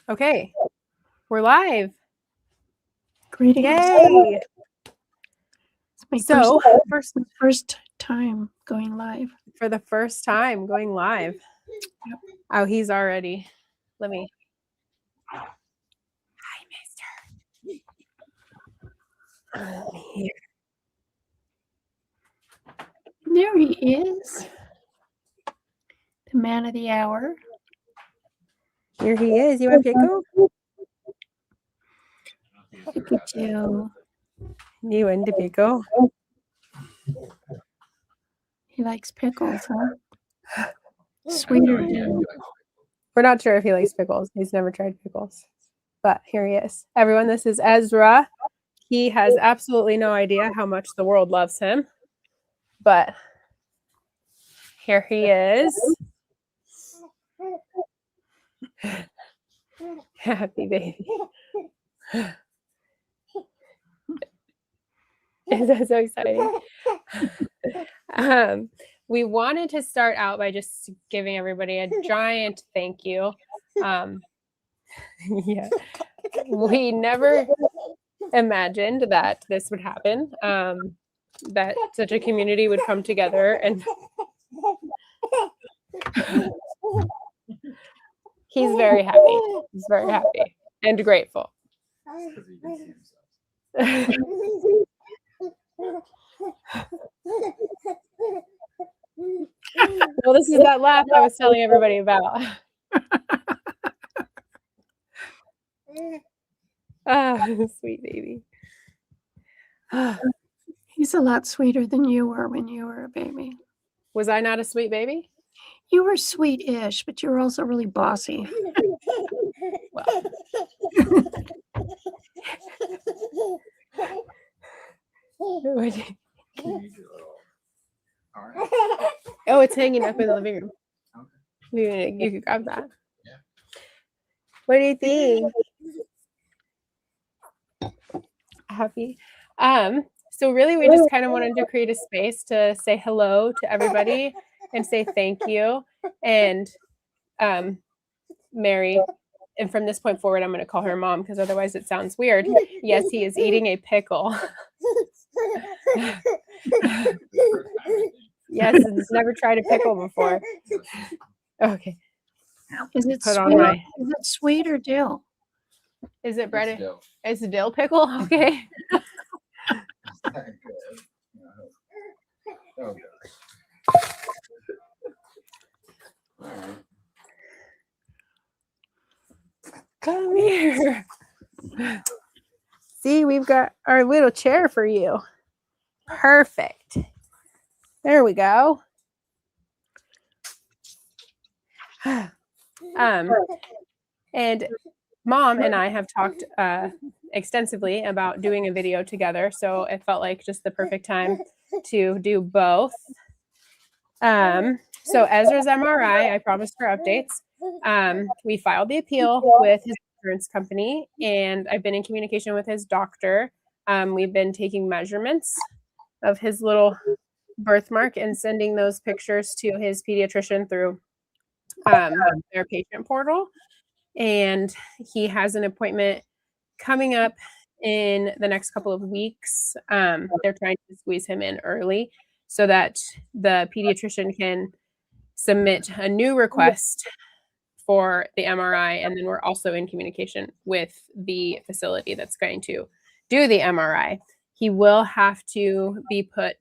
Okay, we're live. Greetings. Yay! It's So, my first first time going live. for the first time going live. Yep. Oh, he's already. Let me. Hi, Mister. Here. There he is. The man of the hour. Here he is. You want pickle? Look at you. You want the pickle? He likes pickles, huh? Sweeter too. We're not sure if he likes pickles. He's never tried pickles. But here he is. Everyone, this is Ezra. He has absolutely no idea how much the world loves him. But here he is. Happy baby. Is that so exciting? We wanted to start out by just giving everybody a giant thank you. Yeah, we never imagined that this would happen, that such a community would come together, and he's very happy. He's very happy and grateful. Well, this is that laugh I was telling everybody about. Sweet baby. He's a lot sweeter than you were when you were a baby. Was I not a sweet baby? You were sweet-ish, but you were also really bossy. Well. Oh, it's hanging up in the living room. You could grab that. What do you think? Happy. So really, we just kind of wanted to create a space to say hello to everybody and say thank you. And Mary, and from this point forward, I'm going to call her mom because otherwise it sounds weird. Yes, he is eating a pickle. Yes, he's never tried a pickle before. Okay. Is it Put sweet? on my. Is it sweet or dill? Is it bread? It's a dill pickle. Okay. Come here. See, we've got our little chair for you. Perfect. There we go. And Mom and I have talked extensively about doing a video together, so it felt like just the perfect time to do both. So Ezra's MRI, I promised for updates. We filed the appeal with his insurance company, and I've been in communication with his doctor. We've been taking measurements of his little birthmark and sending those pictures to his pediatrician through their patient portal. And he has an appointment coming up in the next couple of weeks. They're trying to squeeze him in early so that the pediatrician can submit a new request for the MRI. And then we're also in communication with the facility that's going to do the MRI. He will have to be put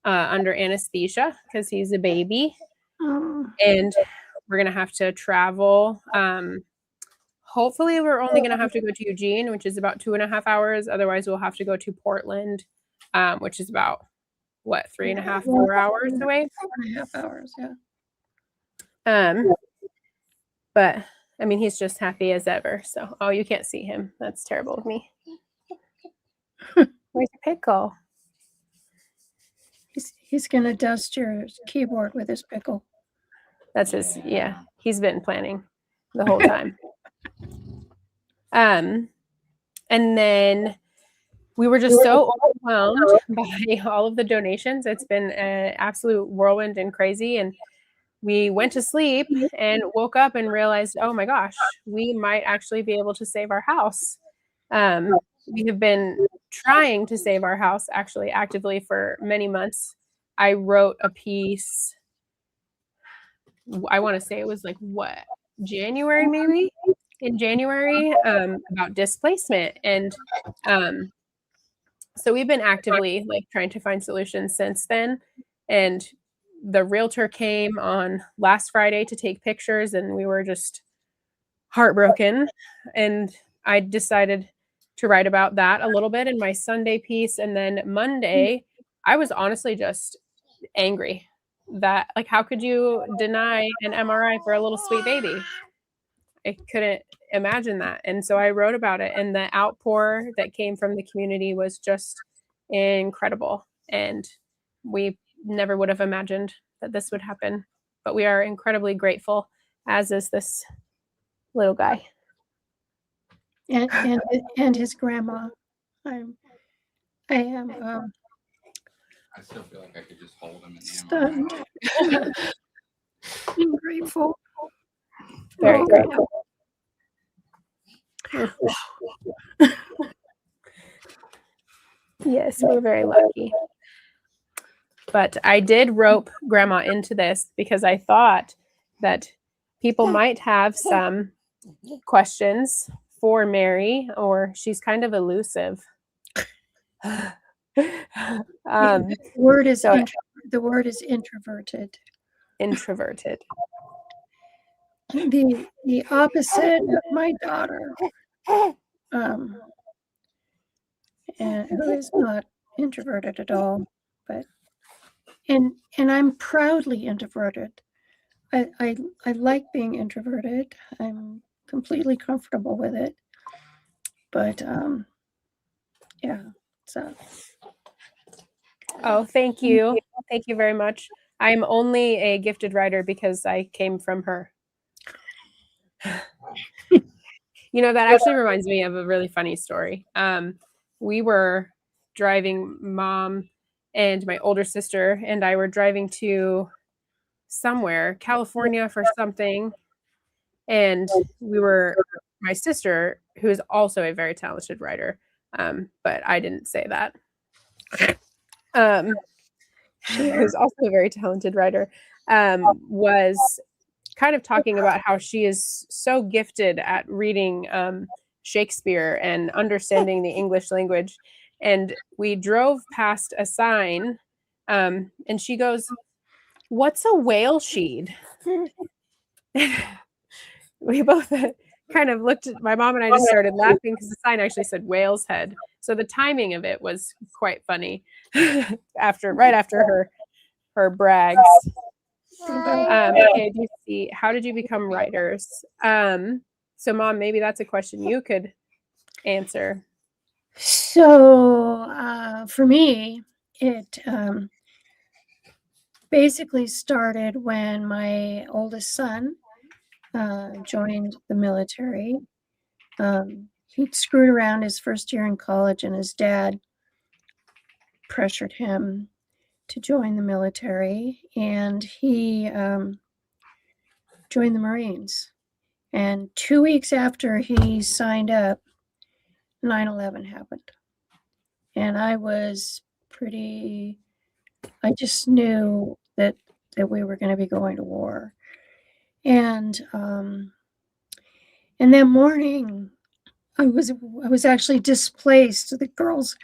under anesthesia because he's a baby. And we're going to have to travel. Hopefully, we're only going to have to go to Eugene, which is about 2.5 hours. Otherwise, we'll have to go to Portland, which is about, 3.5, 4 hours away? 4.5 hours, yeah. But, I mean, he's just happy as ever. So, oh, you can't see him. That's terrible of me. Where's the pickle? He's going to dust your keyboard with his pickle. That's his, yeah. He's been planning the whole time. And then we were just so overwhelmed by all of the donations. It's been an absolute whirlwind and crazy. And we went to sleep and woke up and realized, oh my gosh, we might actually be able to save our house. We have been trying to save our house actually actively for many months. I wrote a piece, I want to say it was like what, January maybe? In January, about displacement. And so we've been actively like trying to find solutions since then. And the realtor came on last Friday to take pictures, and we were just heartbroken. And I decided to write about that a little bit in my Sunday piece. And then Monday, I was honestly just angry that, like, how could you deny an MRI for a little sweet baby? I couldn't imagine that. And so I wrote about it, and the outpour that came from the community was just incredible. And we never would have imagined that this would happen. But we are incredibly grateful, as is this little guy. And his grandma. I am I still feel like I could just hold him in the stunned and grateful. Very grateful. Yes, we're very lucky. But I did rope Grandma into this because I thought that people might have some questions for Mary, or she's kind of elusive. The word is introverted. Introverted. The opposite of my daughter, and who is not introverted at all, but and I'm proudly introverted. I like being introverted. I'm completely comfortable with it. But yeah, so. Oh, thank you. Thank you very much. I'm only a gifted writer because I came from her. You know, that actually reminds me of a really funny story. We were driving, Mom and my older sister and I were driving to somewhere, California for something. And my sister, who is also a very talented writer, but I didn't say that. Who's also a very talented writer, was kind of talking about how she is so gifted at reading Shakespeare and understanding the English language. And we drove past a sign, and she goes, "What's a whale sheed?" We both kind of looked at my mom, and I just started laughing because the sign actually said whale's head. So the timing of it was quite funny. right after her brags. Okay, do you see, how did you become writers? So Mom, maybe that's a question you could answer. So for me, it basically started when my oldest son joined the military. He'd screwed around his first year in college, and his dad pressured him to join the military, and he joined the Marines. And 2 weeks after he signed up, 9/11 happened. And I just knew that we were going to be going to war. And that morning, I was actually displaced. The girls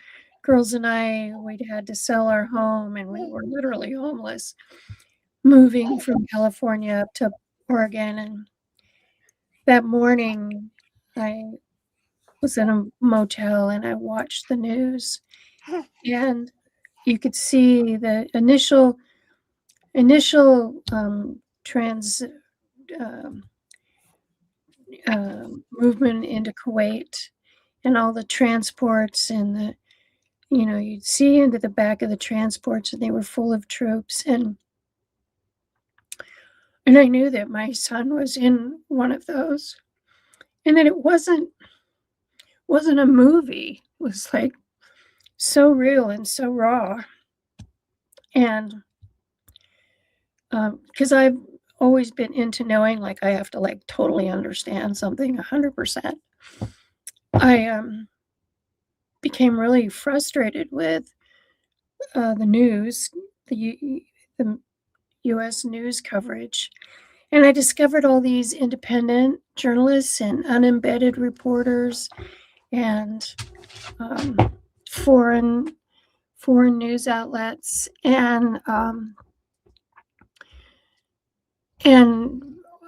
and I, we'd had to sell our home, and we were literally homeless, moving from California up to Oregon. And that morning, I was in a motel and I watched the news, and you could see the initial movement into Kuwait, and all the transports, and you'd see into the back of the transports, and they were full of troops, and I knew that my son was in one of those, and that it wasn't a movie. It was like so real and so raw. And because I've always been into knowing, like, I have to, like, totally understand something 100%. I became really frustrated with the news, the U.S. news coverage, and I discovered all these independent journalists and unembedded reporters and foreign news outlets, and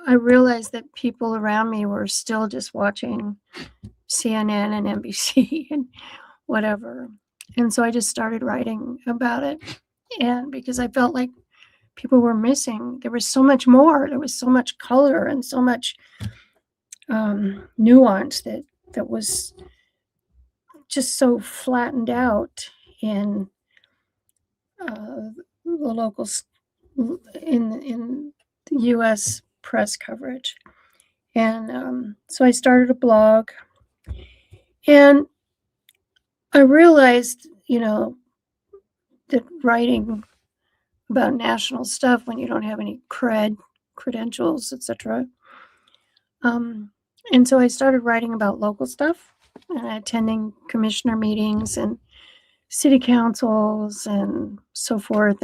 I realized that people around me were still just watching CNN and NBC and whatever. And so I just started writing about it. And because I felt like people were missing, there was so much more. There was so much color and so much nuance that was just so flattened out in the locals in the U.S. press coverage. And so I started a blog, and I realized, that writing about national stuff when you don't have any credentials, etc. And so I started writing about local stuff and attending commissioner meetings and city councils and so forth.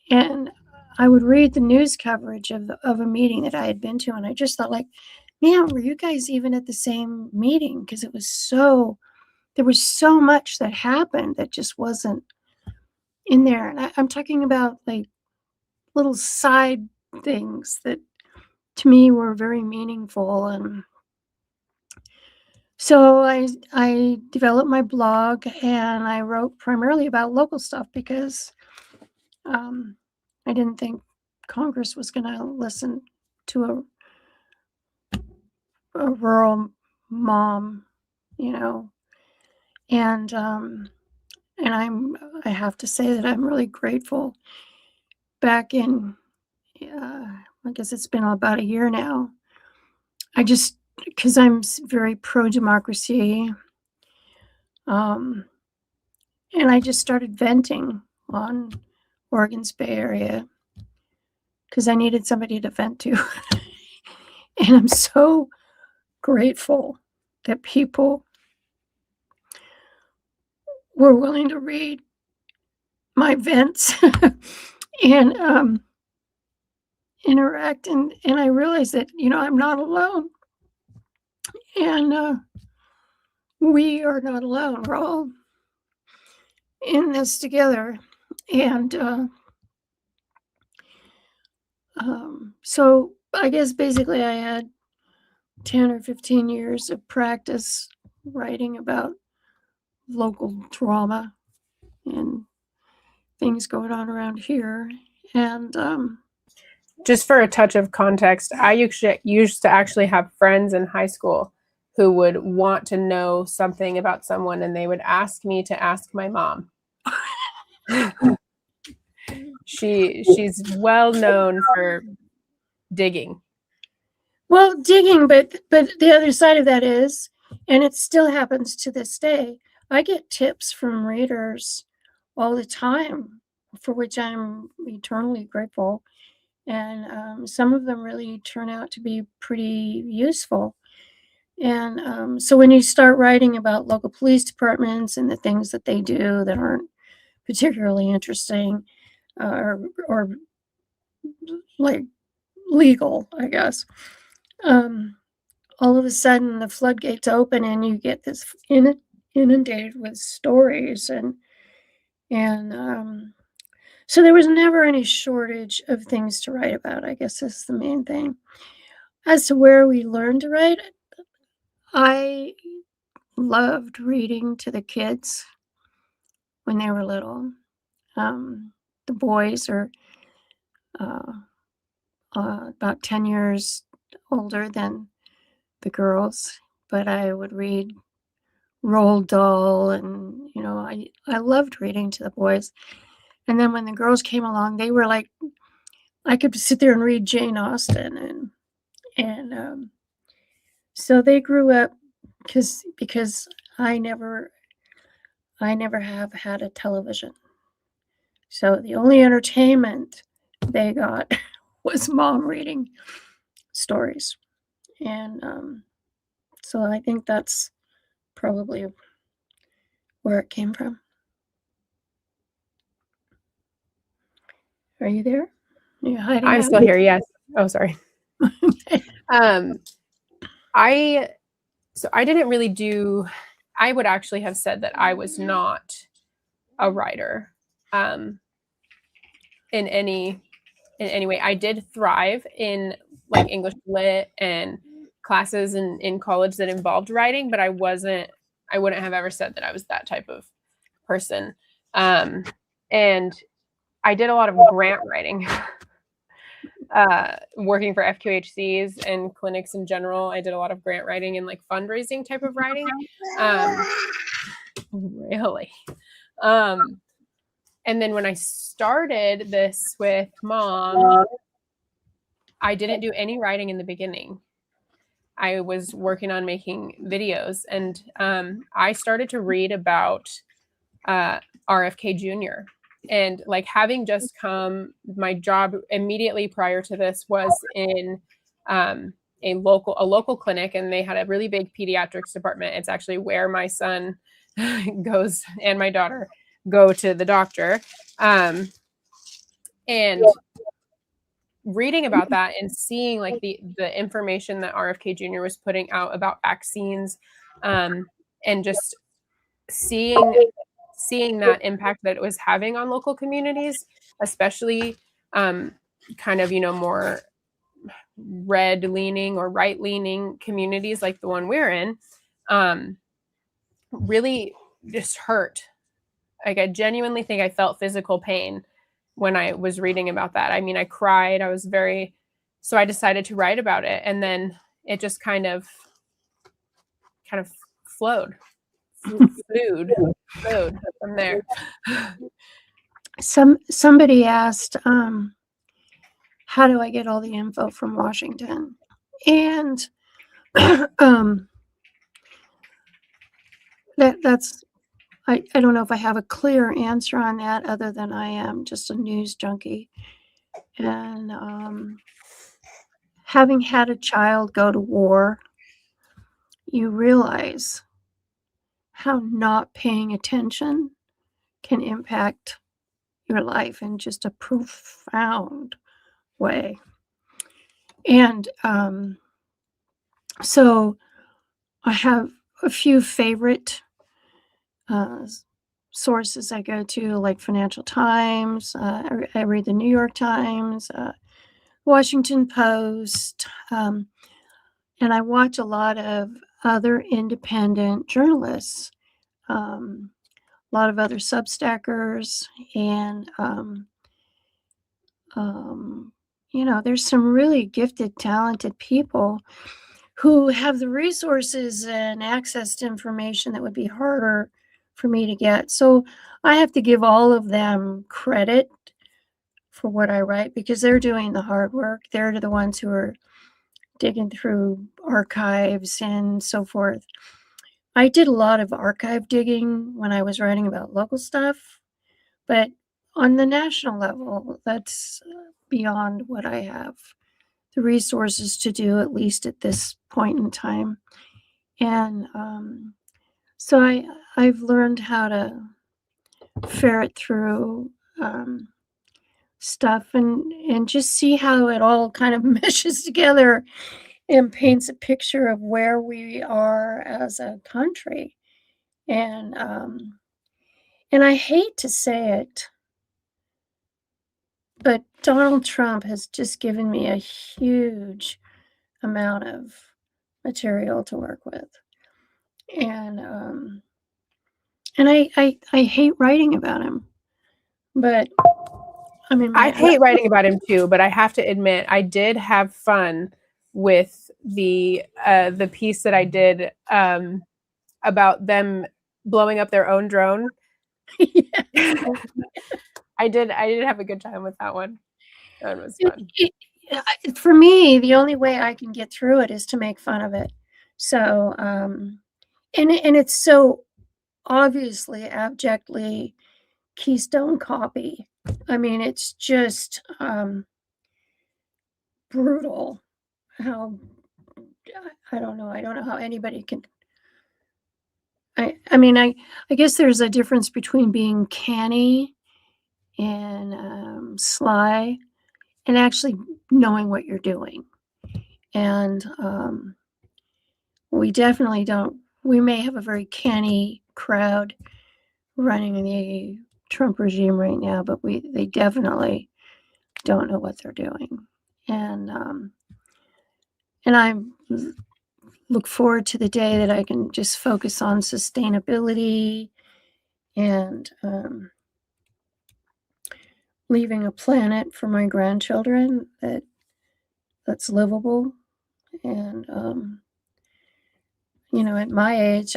And I would read the news coverage of a meeting that I had been to, and I just thought, like, man, were you guys even at the same meeting? Because there was so much that happened that just wasn't in there. And I'm talking about, like, little side things that to me were very meaningful. And so I developed my blog, and I wrote primarily about local stuff because I didn't think Congress was going to listen to a rural mom, and I have to say that I'm really grateful. Back in, I guess it's been about a year now, because I'm very pro-democracy, and I just started venting on Oregon's Bay Area because I needed somebody to vent to. And I'm so grateful that people were willing to read my vents and interact. And I realized that, I'm not alone. And we are not alone. We're all in this together. And so I guess basically I had 10 or 15 years of practice writing about local drama and things going on around here. And just for a touch of context, I used to actually have friends in high school who would want to know something about someone, and they would ask me to ask my mom. She's well known for digging. Well, digging, but the other side of that is, and it still happens to this day, I get tips from readers all the time, for which I'm eternally grateful. And some of them really turn out to be pretty useful. And so when you start writing about local police departments and the things that they do that aren't particularly interesting, or like legal, I guess, all of a sudden the floodgates open and you get this inundated with stories. And so there was never any shortage of things to write about, I guess is the main thing. As to where we learned to write, I loved reading to the kids when they were little. The boys are about 10 years older than the girls, but I would read Roald Dahl, and I loved reading to the boys. And then when the girls came along, they were like, I could sit there and read Jane Austen, and so they grew up because I never have had a television. So the only entertainment they got was mom reading stories. And so I think that's probably where it came from. Are you there? You're hiding I'm out? still here. Yes. Oh, sorry. I didn't really do. I would actually have said that I was not a writer, in any way. I did thrive in like English lit and classes in college that involved writing, but I wouldn't have ever said that I was that type of person. And I did a lot of grant writing. Working for FQHCs and clinics in general, I did a lot of grant writing and like fundraising type of writing. Really. And then when I started this with mom, I didn't do any writing in the beginning. I was working on making videos, and I started to read about RFK Jr. And like having just come, my job immediately prior to this was in a local clinic, and they had a really big pediatrics department. It's actually where my son goes and my daughter go to the doctor. And reading about that and seeing like the information that RFK Jr. was putting out about vaccines, and just seeing that impact that it was having on local communities, especially kind of, more red leaning or right leaning communities like the one we're in, really just hurt. Like I genuinely think I felt physical pain when I was reading about that. I mean, I cried. So I decided to write about it, and then it just kind of flowed from there. Somebody asked, how do I get all the info from Washington? And that's I don't know if I have a clear answer on that, other than I am just a news junkie. And having had a child go to war, you realize how not paying attention can impact your life in just a profound way. And so I have a few favorite sources I go to, like Financial Times. I read the New York Times, Washington Post, and I watch a lot of other independent journalists, a lot of other Substackers, and there's some really gifted, talented people who have the resources and access to information that would be harder for me to get. So I have to give all of them credit for what I write, because they're doing the hard work. They're the ones who are digging through archives and so forth. I did a lot of archive digging when I was writing about local stuff, but on the national level, that's beyond what I have the resources to do, at least at this point in time. And so I've learned how to ferret through stuff and just see how it all kind of meshes together and paints a picture of where we are as a country. And I hate to say it, but Donald Trump has just given me a huge amount of material to work with. And I hate writing about him, but I mean, I hate writing about him too, but I have to admit I did have fun with the piece that I did about them blowing up their own drone. I did have a good time with that one. That one was fun. For me, the only way I can get through it is to make fun of it. So, and it's so obviously abjectly Keystone copy. I mean, it's just brutal. How I don't know. I don't know how anybody can. I mean, I guess there's a difference between being canny and sly and actually knowing what you're doing. And we definitely don't. We may have a very canny crowd running the Trump regime right now, but they definitely don't know what they're doing. And I look forward to the day that I can just focus on sustainability and leaving a planet for my grandchildren that's livable. And at my age,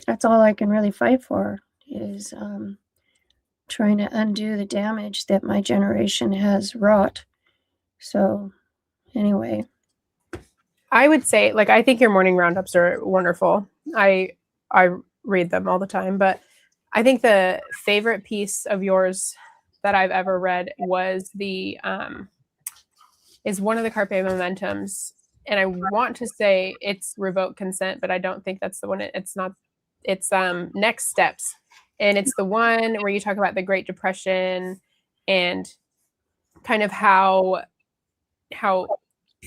that's all I can really fight for is trying to undo the damage that my generation has wrought. So anyway, I would say, like, I think your morning roundups are wonderful. I read them all the time, but I think the favorite piece of yours that I've ever read was is one of the Carpe Momentums, and I want to say it's Revoke Consent, but I don't think that's the one. It's not. It's Next Steps, and it's the one where you talk about the Great Depression and kind of how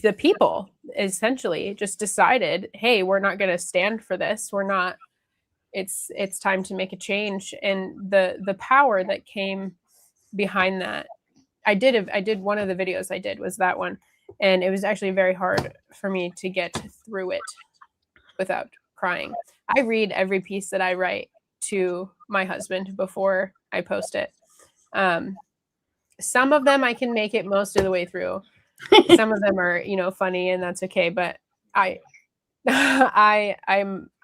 the people essentially just decided, hey, we're not going to stand for this. We're not. It's time to make a change, and the power that came behind that. I did one of the videos I did was that one, and it was actually very hard for me to get through it without crying. I read every piece that I write to my husband before I post it. Some of them I can make it most of the way through. Some of them are, funny, and that's okay. But I'm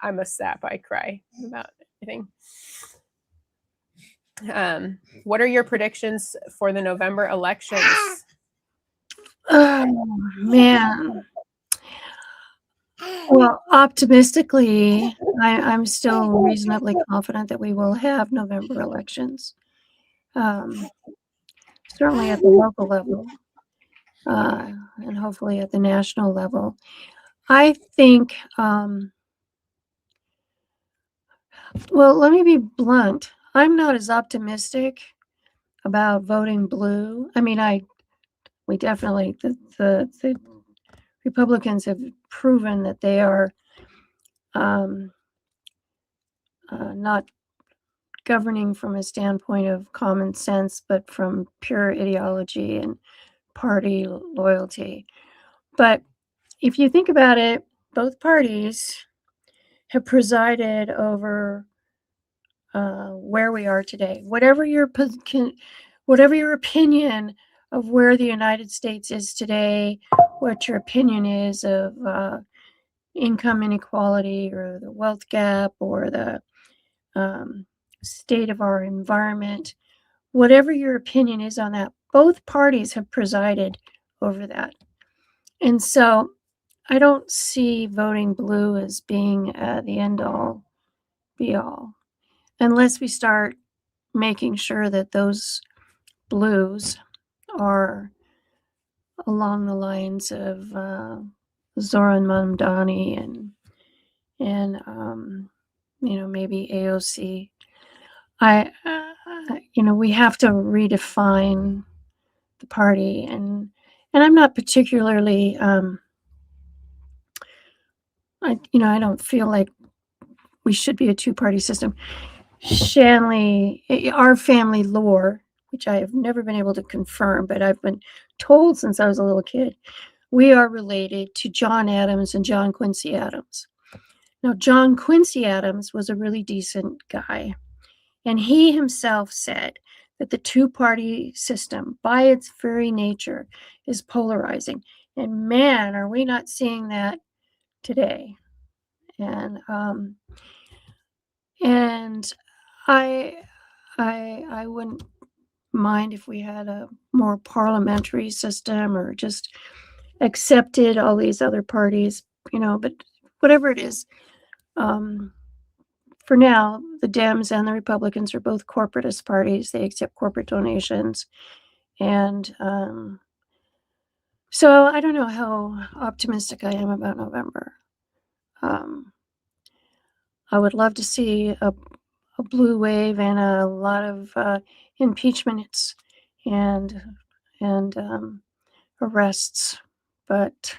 a sap. I cry about everything. What are your predictions for the November elections? oh man. Well, optimistically, I'm still reasonably confident that we will have November elections. Certainly at the local level, and hopefully at the national level. I think, well, let me be blunt. I'm not as optimistic about voting blue. I mean, we definitely, the Republicans have proven that they are not governing from a standpoint of common sense, but from pure ideology and party loyalty. But if you think about it, both parties have presided over where we are today. Whatever your opinion of where the United States is today, what your opinion is of income inequality or the wealth gap or the state of our environment, whatever your opinion is on that, both parties have presided over that. And so I don't see voting blue as being the end all be all, unless we start making sure that those blues are along the lines of Zoran Mamdani and maybe AOC. We have to redefine the party, and I'm not particularly I don't feel like we should be a two-party system. Shanley, our family lore, which I have never been able to confirm, but I've been told since I was a little kid, we are related to John Adams and John Quincy Adams. Now, John Quincy Adams was a really decent guy, and he himself said that the two-party system, by its very nature, is polarizing. And man, are we not seeing that today? And I wouldn't mind if we had a more parliamentary system or just accepted all these other parties, but whatever it is, for now, the Dems and the Republicans are both corporatist parties. They accept corporate donations. And So I don't know how optimistic I am about November. I would love to see a blue wave and a lot of impeachments and arrests, but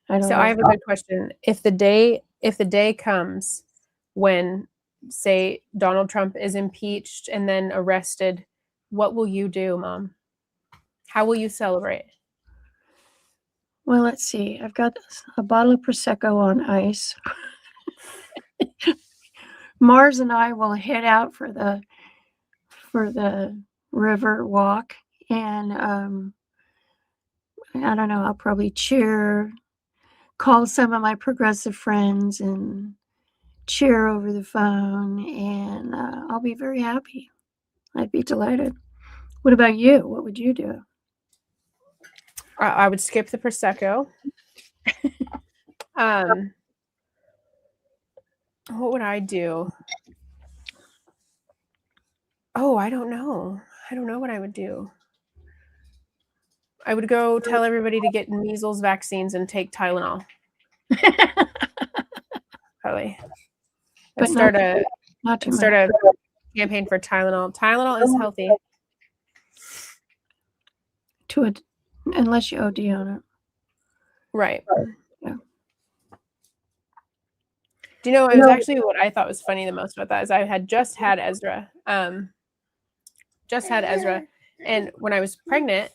I don't So know. I have a good question. If the day comes when, say, Donald Trump is impeached and then arrested, what will you do, Mom? How will you celebrate? Well, let's see. I've got a bottle of Prosecco on ice. Mars and I will head out for the river walk, and I don't know. I'll probably call some of my progressive friends, and cheer over the phone, and I'll be very happy. I'd be delighted. What about you? What would you do? I would skip the prosecco. What would I do? Oh, I don't know. I don't know what I would do. I would go tell everybody to get measles vaccines and take Tylenol. Probably. But I'd start not too start much. a campaign for Tylenol. Tylenol is healthy. Unless you OD on it. Right. Yeah. Do you know, it was actually what I thought was funny the most about that is I had just had Ezra. And when I was pregnant,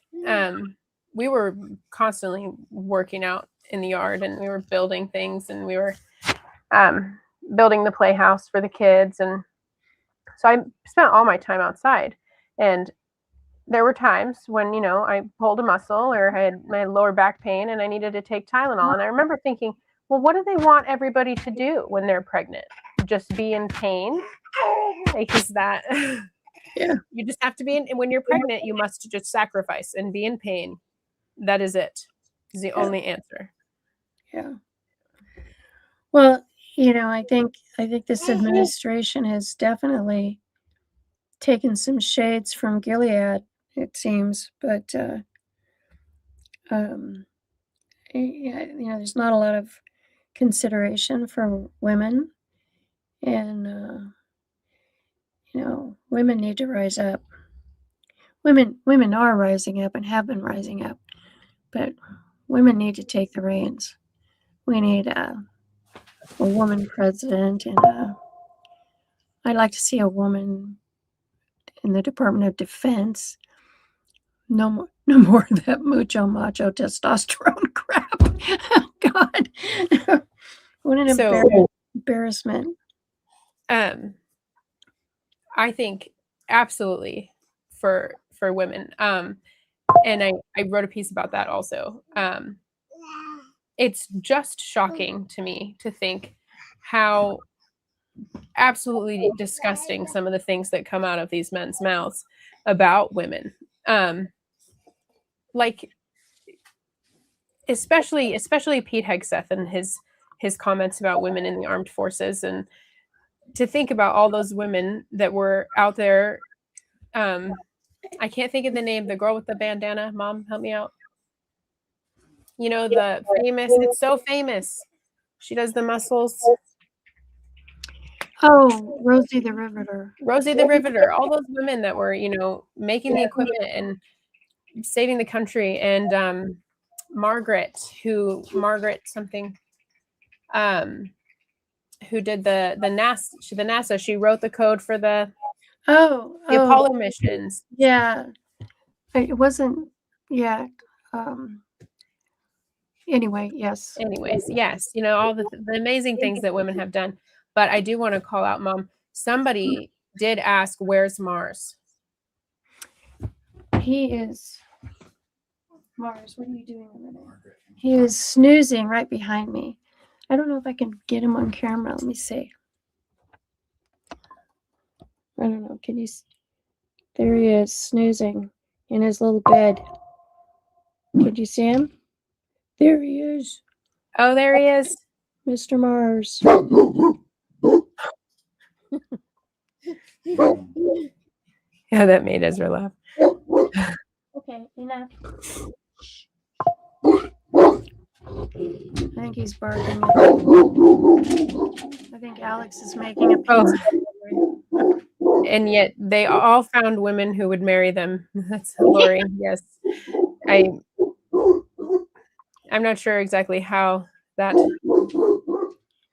we were constantly working out in the yard, and we were building things, and we were building the playhouse for the kids. And so I spent all my time outside. And there were times when, I pulled a muscle or I had my lower back pain and I needed to take Tylenol. And I remember thinking, well, what do they want everybody to do when they're pregnant? Just be in pain? Because that, Yeah. you just have to be in, and when you're pregnant, you must just sacrifice and be in pain. That is it. Is the only answer. Yeah. Well, I think this administration has definitely taken some shades from Gilead, it seems, but there's not a lot of consideration for women, and women need to rise up. Women are rising up and have been rising up, but women need to take the reins. We need a woman president, and I'd like to see a woman in the Department of Defense. No more of that macho testosterone crap. God, what an embarrassment. I think absolutely for women. And I wrote a piece about that also. It's just shocking to me to think how absolutely disgusting some of the things that come out of these men's mouths about women. Like especially Pete Hegseth and his comments about women in the armed forces, and to think about all those women that were out there. I can't think of the name, the girl with the bandana. Mom, help me out. The famous, it's so famous. She does the muscles. Oh, Rosie the Riveter. Rosie the Riveter, all those women that were, making the equipment and saving the country. And Margaret something, who did the NASA, she wrote the code for the Apollo missions. Yeah. It wasn't, yeah. Anyways, yes. All the amazing things that women have done. But I do want to call out, Mom. Somebody did ask, where's Mars? Mars, what are you doing over there? He is snoozing right behind me. I don't know if I can get him on camera. Let me see. I don't know. Can you? There he is, snoozing in his little bed. Could you see him? There he is. Oh, there he is. Mr. Mars. Yeah, that made Ezra laugh. Okay, enough. I think he's barking. I think Alex is making a Oh. pizza. And yet they all found women who would marry them. That's Lori. Yes. I'm not sure exactly how that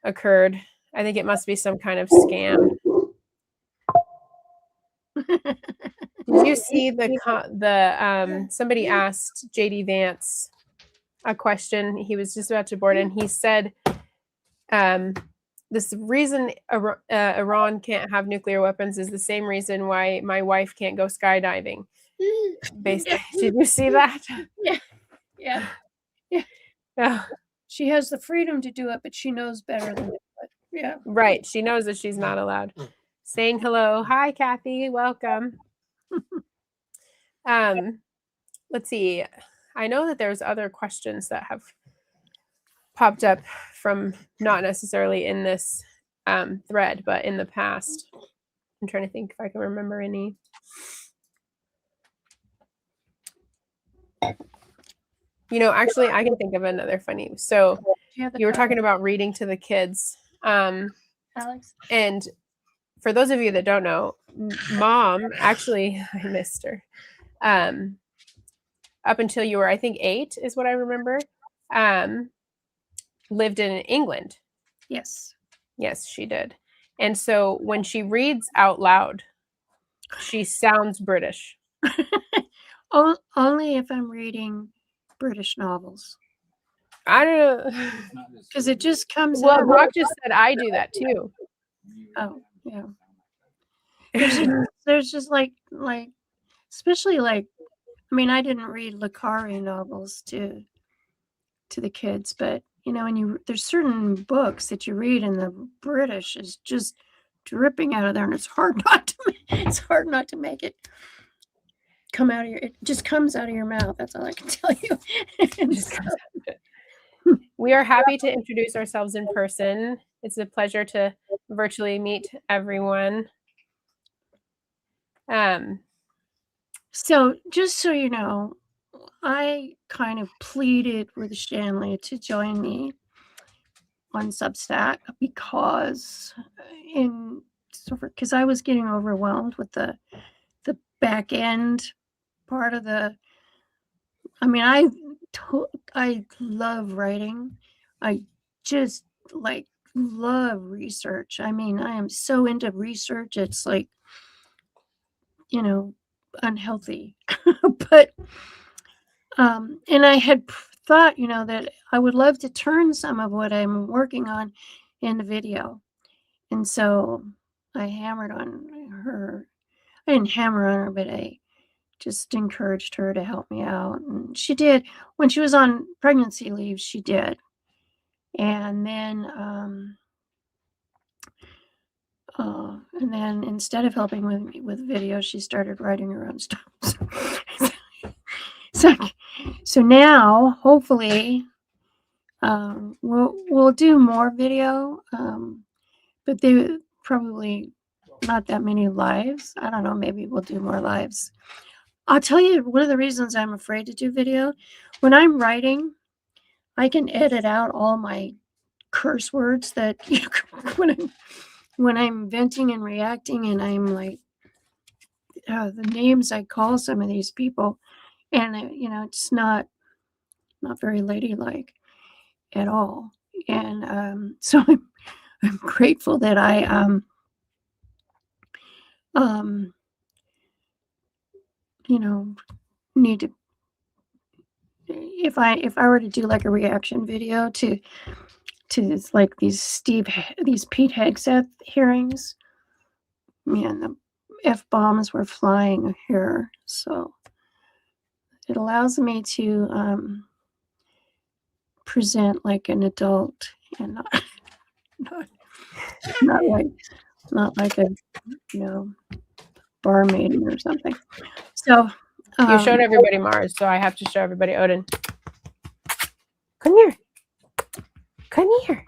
occurred. I think it must be some kind of scam. Did you see somebody asked JD Vance a question? He was just about to board and he said, this reason Iran can't have nuclear weapons is the same reason why my wife can't go skydiving. Basically, did you see that? Yeah. Yeah. She has the freedom to do it, but she knows better than it. Yeah. Right. She knows that she's not allowed. Saying hello. Hi, Kathy. Welcome. Let's see. I know that there's other questions that have popped up from not necessarily in this thread, but in the past. I'm trying to think if I can remember any. Actually, I can think of another funny. So you were talking about reading to the kids. Alex? And for those of you that don't know, Mom, actually, I missed her. Up until you were, I think, 8 is what I remember, lived in England. Yes. Yes, she did. And so when she reads out loud, she sounds British. Only if I'm reading British novels. I don't know. Because it just comes Well, out. Rock just said I do that too. Oh, yeah. There's just like especially I mean, I didn't read Le Carre novels to the kids, but there's certain books that you read and the British is just dripping out of there, and it's hard not to make it come out of it just comes out of your mouth. That's all I can tell you. We are happy to introduce ourselves in person. It's a pleasure to virtually meet everyone. So just so you know, I kind of pleaded with Shanley to join me on Substack because I was getting overwhelmed with the back end part of the. I mean, I love writing. I just love research. I mean, I am so into research. It's unhealthy, but and I had thought, that I would love to turn some of what I'm working on into video. And so I hammered on her. I didn't hammer on her, but I just encouraged her to help me out. And she did. When she was on pregnancy leave, she did. And then instead of helping me with video, she started writing her own stuff. So now, hopefully, we'll do more video, but they probably not that many lives. I don't know. Maybe we'll do more lives. I'll tell you one of the reasons I'm afraid to do video. When I'm writing, I can edit out all my curse words that when I'm venting and reacting, and I'm like the names I call some of these people, and it's not very ladylike at all. And so I'm grateful that I need to, if I were to do like a reaction video to like these Pete Hegseth hearings, man, the F-bombs were flying here. So it allows me to present like an adult and not like a barmaid or something. So you showed everybody Mars, so I have to show everybody Odin. Come here.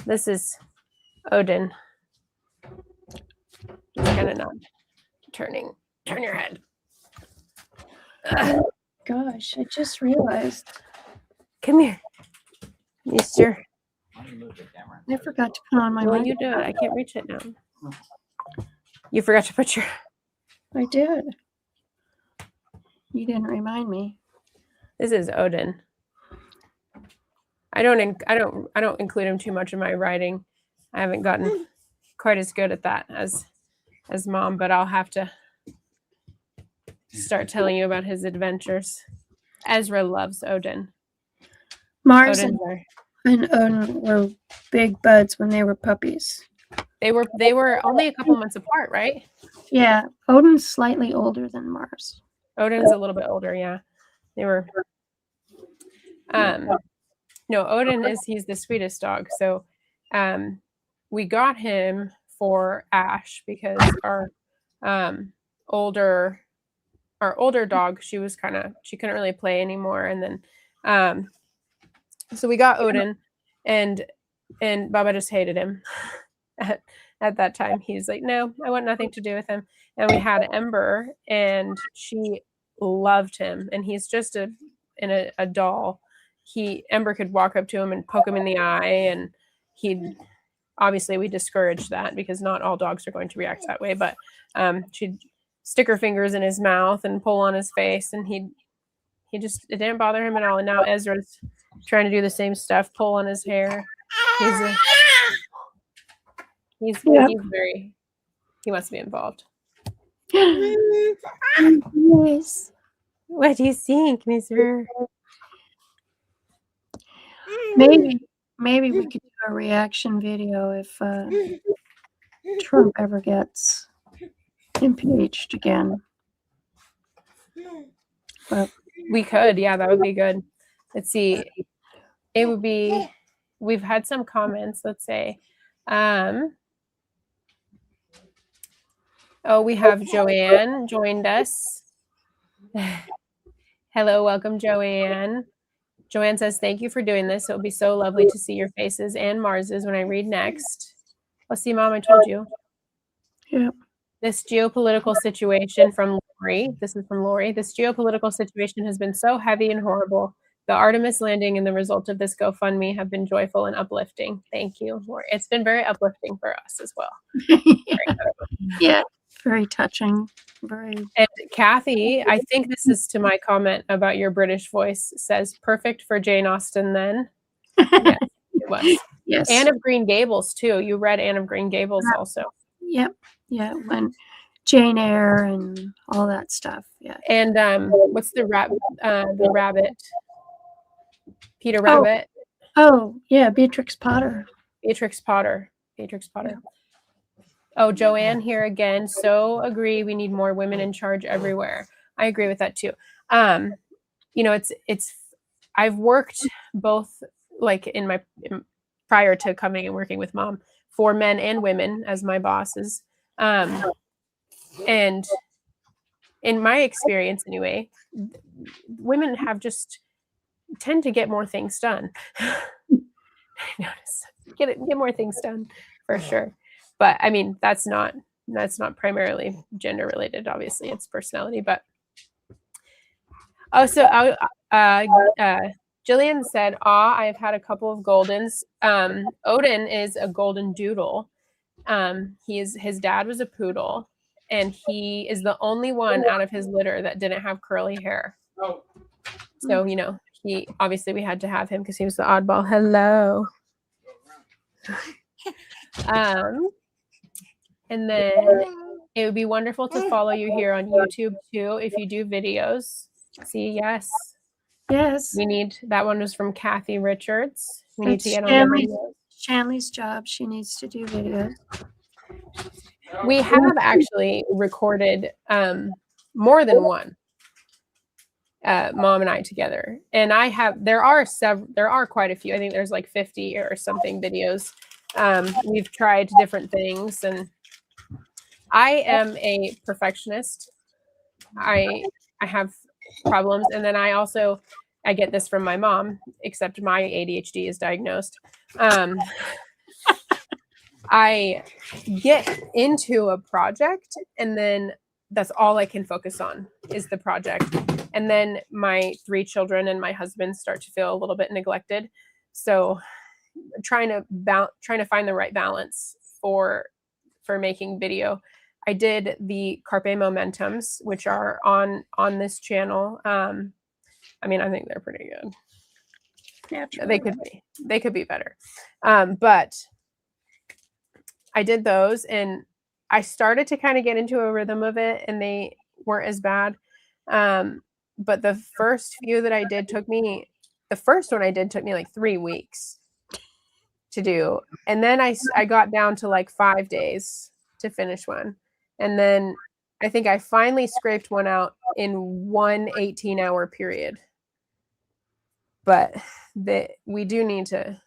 This is Odin. Just kind of not turn your head. Gosh, I just realized. Come here, Mister. I forgot to put on my Well, mic. you do it. I can't reach it now. You forgot to put your. I did. You didn't remind me. This is Odin. I don't include him too much in my writing. I haven't gotten quite as good at that as Mom, but I'll have to start telling you about his adventures. Ezra loves Odin. Mars Odin's and Odin were big buds when they were puppies. They were only a couple months apart, right? Yeah, Odin's slightly older than Mars. Odin's a little bit older, yeah. They were no, Odin he's the sweetest dog. So we got him for Ash because our older dog, she couldn't really play anymore. And then so we got Odin, and Baba just hated him at that time. He's like, no, I want nothing to do with him. And we had Ember, and she loved him, and he's just a doll. Ember could walk up to him and poke him in the eye, and obviously we discouraged that because not all dogs are going to react that way, but she'd stick her fingers in his mouth and pull on his face, and it didn't bother him at all. And now Ezra's trying to do the same stuff, pull on his hair. He wants to be involved. Yes. What do you think, Mister? Maybe we could do a reaction video if Trump ever gets impeached again. But we could, yeah, that would be good. Let's see. It would be. We've had some comments. Let's say. We have Joanne joined us. Hello, welcome, Joanne. Joanne says, thank you for doing this. It will be so lovely to see your faces and Mars's when I read next. Well, see, Mom, I told you. Yeah. This geopolitical situation from Lori. This is from Lori. This geopolitical situation has been so heavy and horrible. The Artemis landing and the result of this GoFundMe have been joyful and uplifting. Thank you, Lori. It's been very uplifting for us as well. Yeah. Very touching. And Kathy, I think this is to my comment about your British voice, says perfect for Jane Austen then. Yes, it was. Yes. Anne of Green Gables too. You read Anne of Green Gables also. Yep. Yeah. When Jane Eyre and all that stuff. Yeah. And what's the rabbit? Peter Rabbit. Oh, yeah, Beatrix Potter. Beatrix Potter. Oh, Joanne here again. So agree. We need more women in charge everywhere. I agree with that too. I've worked both like prior to coming and working with Mom for men and women as my bosses. And in my experience anyway, women tend to get more things done. I notice. Get more things done for sure. But I mean, that's not primarily gender related. Obviously, it's personality. But Jillian said, I've had a couple of Goldens. Odin is a golden doodle. His dad was a poodle, and he is the only one out of his litter that didn't have curly hair. So we had to have him because he was the oddball. Hello. And then it would be wonderful to follow you here on YouTube too if you do videos. See, yes. Yes. We need that one was from Kathy Richards. We need to get on the videos. Shanley's job. She needs to do videos. We have actually recorded more than one. Mom and I together. And there are quite a few. I think there's like 50 or something videos. We've tried different things, and I am a perfectionist. I have problems, and then I get this from my mom, except my ADHD is diagnosed. I get into a project, and then that's all I can focus on is the project. And then my 3 children and my husband start to feel a little bit neglected. So trying to find the right balance for making video. I did the Carpe Momentums, which are on this channel. I mean, I think they're pretty good. They could be better. But I did those, and I started to kind of get into a rhythm of it, and they weren't as bad. But the first few that I did the first one I did took me like 3 weeks to do. And then I got down to like 5 days to finish one. And then I think I finally scraped one out in one 18-hour period. But we do need to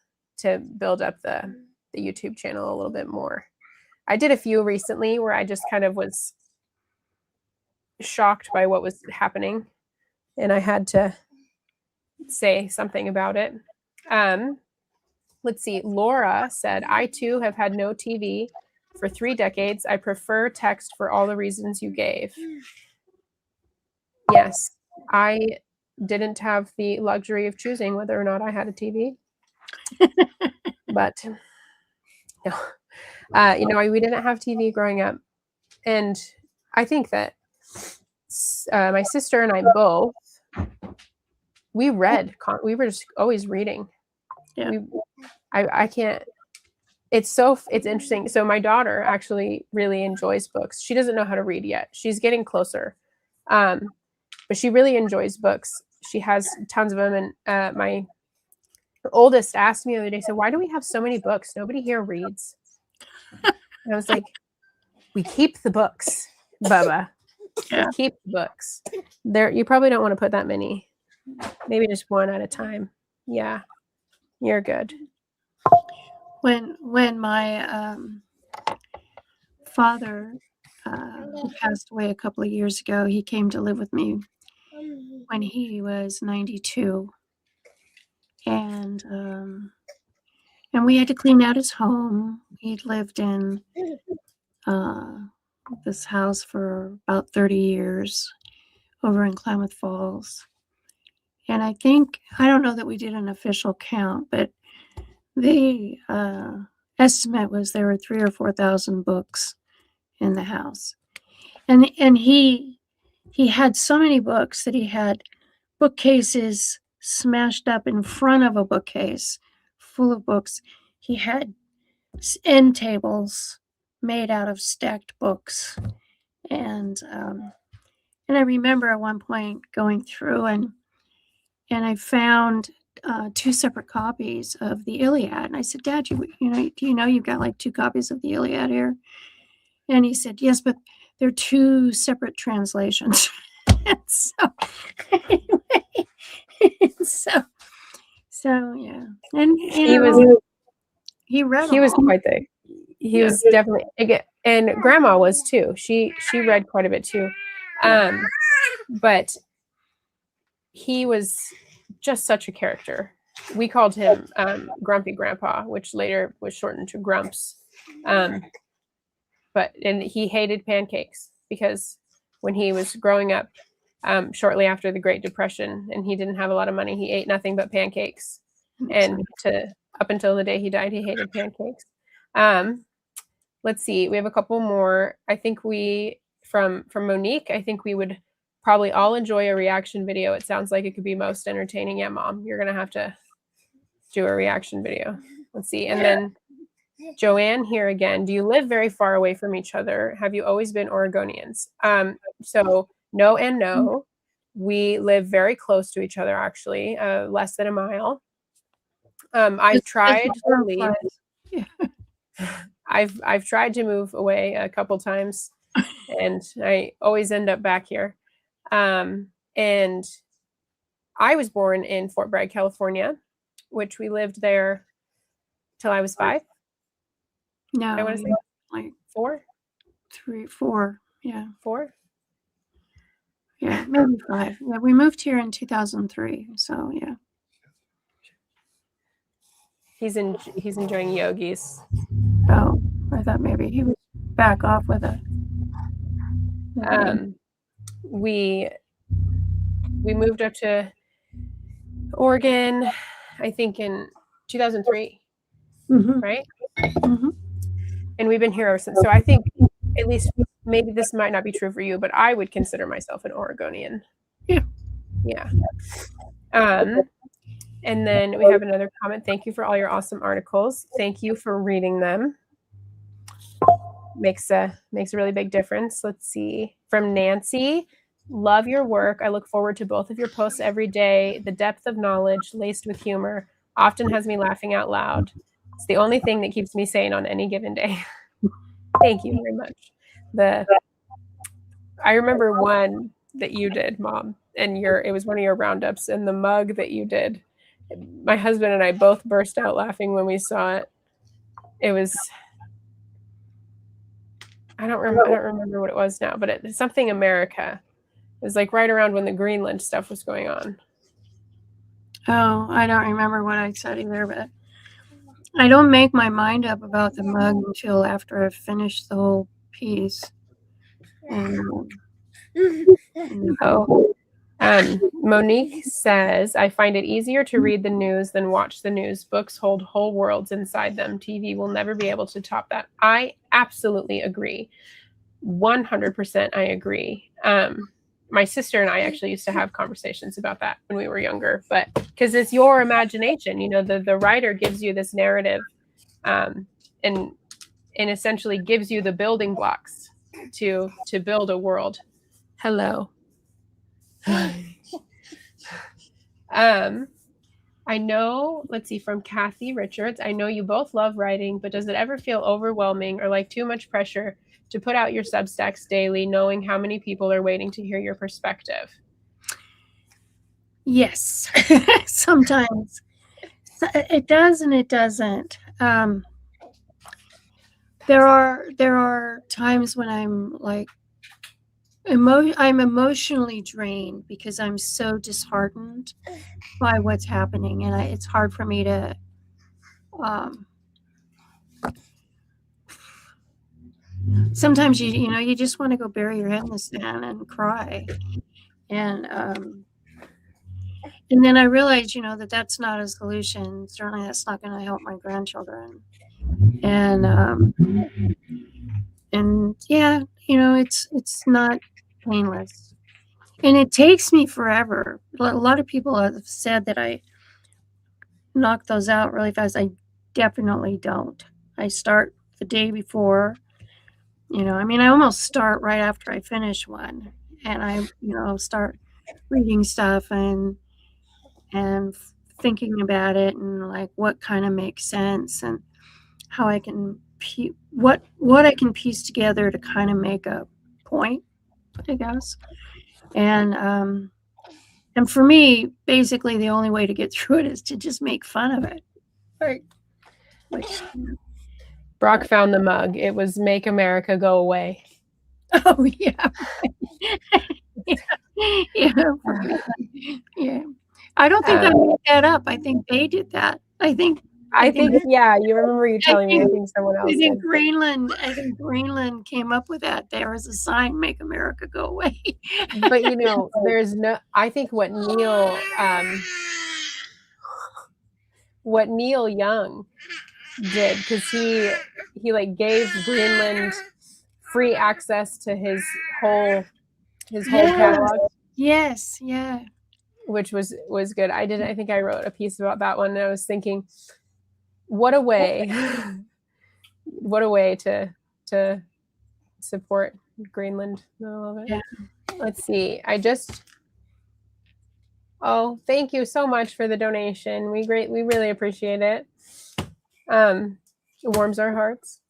build up the YouTube channel a little bit more. I did a few recently where I just kind of was shocked by what was happening, and I had to say something about it. Let's see. Laura said, I too have had no TV for 3 decades. I prefer text for all the reasons you gave. Yes, I didn't have the luxury of choosing whether or not I had a TV. But no, we didn't have TV growing up. And I think that my sister and I both, we read. We were just always reading. Yeah. I can't. It's interesting. So my daughter actually really enjoys books. She doesn't know how to read yet. She's getting closer. But she really enjoys books. She has tons of them. And my oldest asked me the other day, so why do we have so many books? Nobody here reads. And I was like, we keep the books, Bubba. Yeah. We keep the books. You probably don't want to put that many. Maybe just one at a time. Yeah, you're good. When my father who passed away a couple of years ago, he came to live with me when he was 92, and we had to clean out his home. He'd lived in this house for about 30 years over in Klamath Falls, and I don't know that we did an official count, but the estimate was there were 3,000 or 4,000 books in the house, and he had so many books that he had bookcases smashed up in front of a bookcase full of books. He had end tables made out of stacked books, and I remember at one point going through and I found 2 separate copies of the Iliad, and I said, Dad, do you know you've got like 2 copies of the Iliad here? And he said, yes, but they're 2 separate translations. And so anyway, so yeah, and he was quite the. He was definitely, and Grandma was too. She read quite a bit too, but he was just such a character. We called him Grumpy Grandpa, which later was shortened to Grumps. And he hated pancakes because when he was growing up, shortly after the Great Depression, and he didn't have a lot of money, he ate nothing but pancakes. And up until the day he died, he hated pancakes. Let's see. We have a couple more. I think from Monique, I think we would probably all enjoy a reaction video. It sounds like it could be most entertaining. Yeah, Mom, you're going to have to do a reaction video. Let's see. And then Joanne here again. Do you live very far away from each other? Have you always been Oregonians? So no and no. We live very close to each other, actually, less than a mile. I've tried to leave. I've tried to move away a couple times, and I always end up back here. And I was born in Fort Bragg, California, which we lived there till I was 5. No, I want to say like 4, 3, 4. Yeah, 4. Yeah, maybe 5. Yeah, we moved here in 2003. So yeah. He's enjoying yogis. Oh, I thought maybe he would back off with it. we moved up to Oregon, I think in 2003, right? And we've been here ever since. So I think, at least, maybe this might not be true for you, but I would consider myself an Oregonian. Yeah. And then we have another comment. Thank you for all your awesome articles. Thank you for reading them. Makes a really big difference. Let's see. From Nancy. Love your work. I look forward to both of your posts every day. The depth of knowledge laced with humor often has me laughing out loud. It's the only thing that keeps me sane on any given day. Thank you very much. I remember one that you did, Mom, and it was one of your roundups, and the mug that you did. My husband and I both burst out laughing when we saw it. It was, I don't remember what it was now, but it's something America. It was like right around when the Greenland stuff was going on. Oh, I don't remember what I said either, but I don't make my mind up about the mug until after I've finished the whole piece. Monique says, I find it easier to read the news than watch the news. Books hold whole worlds inside them. TV will never be able to top that. I absolutely agree. 100% I agree. My sister and I actually used to have conversations about that when we were younger, but because it's your imagination, the writer gives you this narrative, and essentially gives you the building blocks to build a world. Hello. I know, let's see, from Kathy Richards, I know you both love writing, but does it ever feel overwhelming or like too much pressure to put out your Substacks daily, knowing how many people are waiting to hear your perspective? Yes, sometimes it does and it doesn't. There are times when I'm like, I'm emotionally drained because I'm so disheartened by what's happening, and it's hard for me to sometimes you just want to go bury your head in the sand and cry, and then I realize that's not a solution. Certainly that's not going to help my grandchildren, and yeah, it's not painless, and it takes me forever. A lot of people have said that I knock those out really fast. I definitely don't. I start the day before. I almost start right after I finish one, and I start reading stuff and thinking about it, and like what kind of makes sense, and how I can what I can piece together to kind of make a point, I guess. And for me, basically the only way to get through it is to just make fun of it. Right. Brock found the mug. It was "Make America Go Away." Oh yeah. Yeah. I don't think I made that up. I think they did that. I think yeah, you remember you telling me. I think someone else did. I think Greenland came up with that. There was a sign, "Make America Go Away." But there's no. I think what Neil Young did, because he like gave Greenland free access to his whole catalog. Yes, yeah. Which was good. I think I wrote a piece about that one, and I was thinking, what a way to support Greenland. I love it. Yeah. Let's see. Thank you so much for the donation. We really appreciate it. It warms our hearts.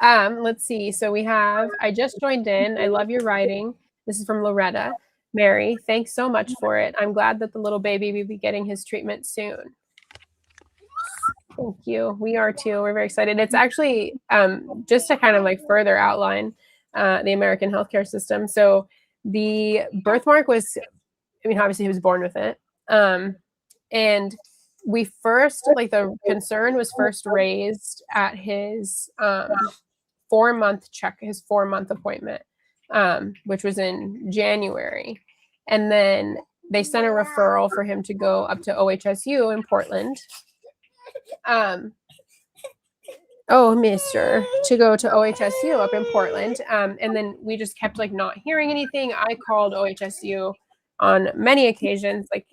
Let's see. So we have, I just joined in. I love your writing. This is from Loretta. Mary, thanks so much for it. I'm glad that the little baby will be getting his treatment soon. Thank you. We are too. We're very excited. It's actually just to kind of like further outline the American healthcare system. So the birthmark was, obviously he was born with it. And we first, like, the concern was first raised at his 4-month appointment, which was in January. And then they sent a referral for him to go up to OHSU in Portland. To go to OHSU up in Portland. And then we just kept like not hearing anything. I called OHSU on many occasions, like,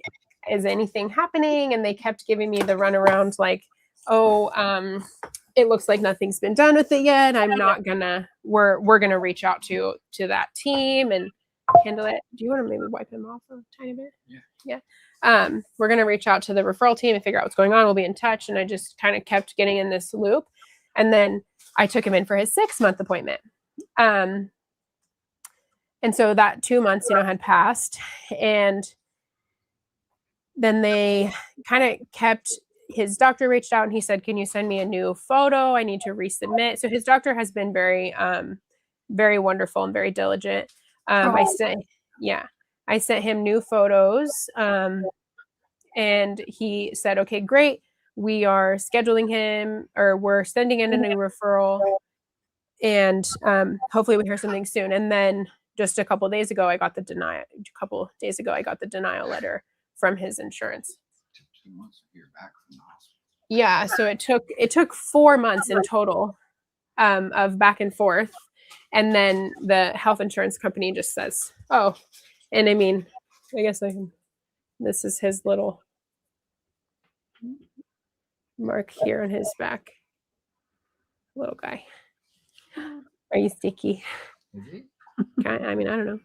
is anything happening? And they kept giving me the runaround, like, it looks like nothing's been done with it yet. We're gonna reach out to that team and handle it. Do you want to maybe wipe him off a tiny bit? Yeah. We're gonna reach out to the referral team and figure out what's going on. We'll be in touch. And I just kind of kept getting in this loop. And then I took him in for his 6-month appointment. And so that 2 months, had passed. And then they kind of his doctor reached out and he said, can you send me a new photo? I need to resubmit. So his doctor has been very, very wonderful and very diligent. I sent him new photos. And he said, okay, great. We are scheduling him, or we're sending in a new referral, and hopefully we hear something soon. And then just a couple days ago, I got the denial letter from his insurance. 2 months to hear back from the hospital. Yeah, so it took 4 months in total of back and forth, and then the health insurance company just says, oh, and I mean, I guess this is his little mark here on his back. Little guy. Are you sticky? I mean, I don't know.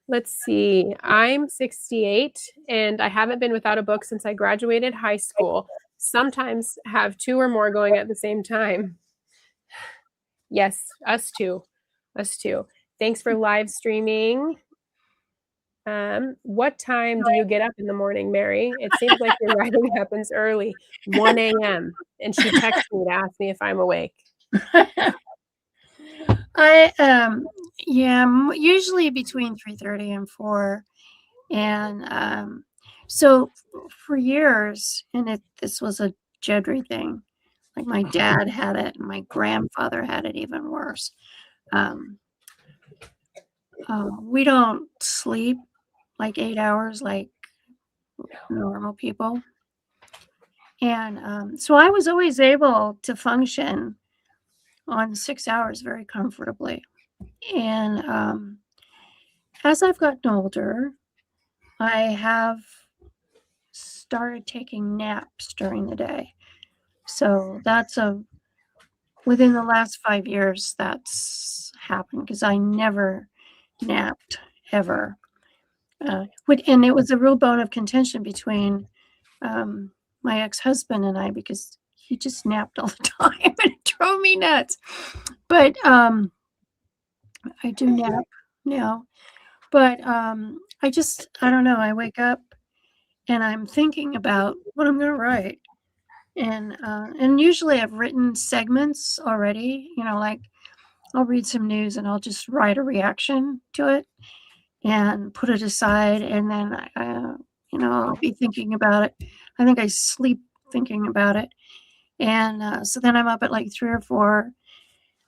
Let's see. I'm 68 and I haven't been without a book since I graduated high school. Sometimes have 2 or more going at the same time. Yes, us too. Thanks for live streaming. What time do you get up in the morning, Mary? It seems like your writing happens early, 1 a.m. And she texts me to ask me if I'm awake. Usually between 3:30 and 4. And so for years, and this was a Geddry thing. Like my dad had it, and my grandfather had it even worse. We don't sleep like 8 hours like normal people. And so I was always able to function on 6 hours very comfortably. And as I've gotten older, I have started taking naps during the day. So within the last 5 years, that's happened because I never napped ever. And it was a real bone of contention between my ex-husband and I, because he just napped all the time and it drove me nuts. But I do nap now. But I don't know. I wake up and I'm thinking about what I'm going to write. And usually I've written segments already, like I'll read some news and I'll just write a reaction to it and put it aside. And then, I'll be thinking about it. I think I sleep thinking about it. And so then I'm up at like 3 or 4.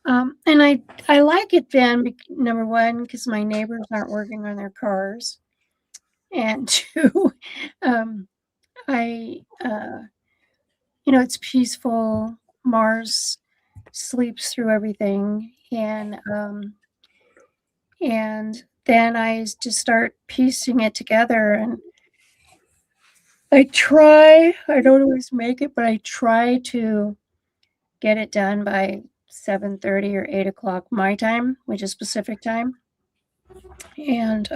And I like it then, number one, because my neighbors aren't working on their cars. And 2, it's peaceful. Mars sleeps through everything. And then I just start piecing it together. And I don't always make it, but I try to get it done by 7:30 or 8 o'clock my time, which is Pacific time. And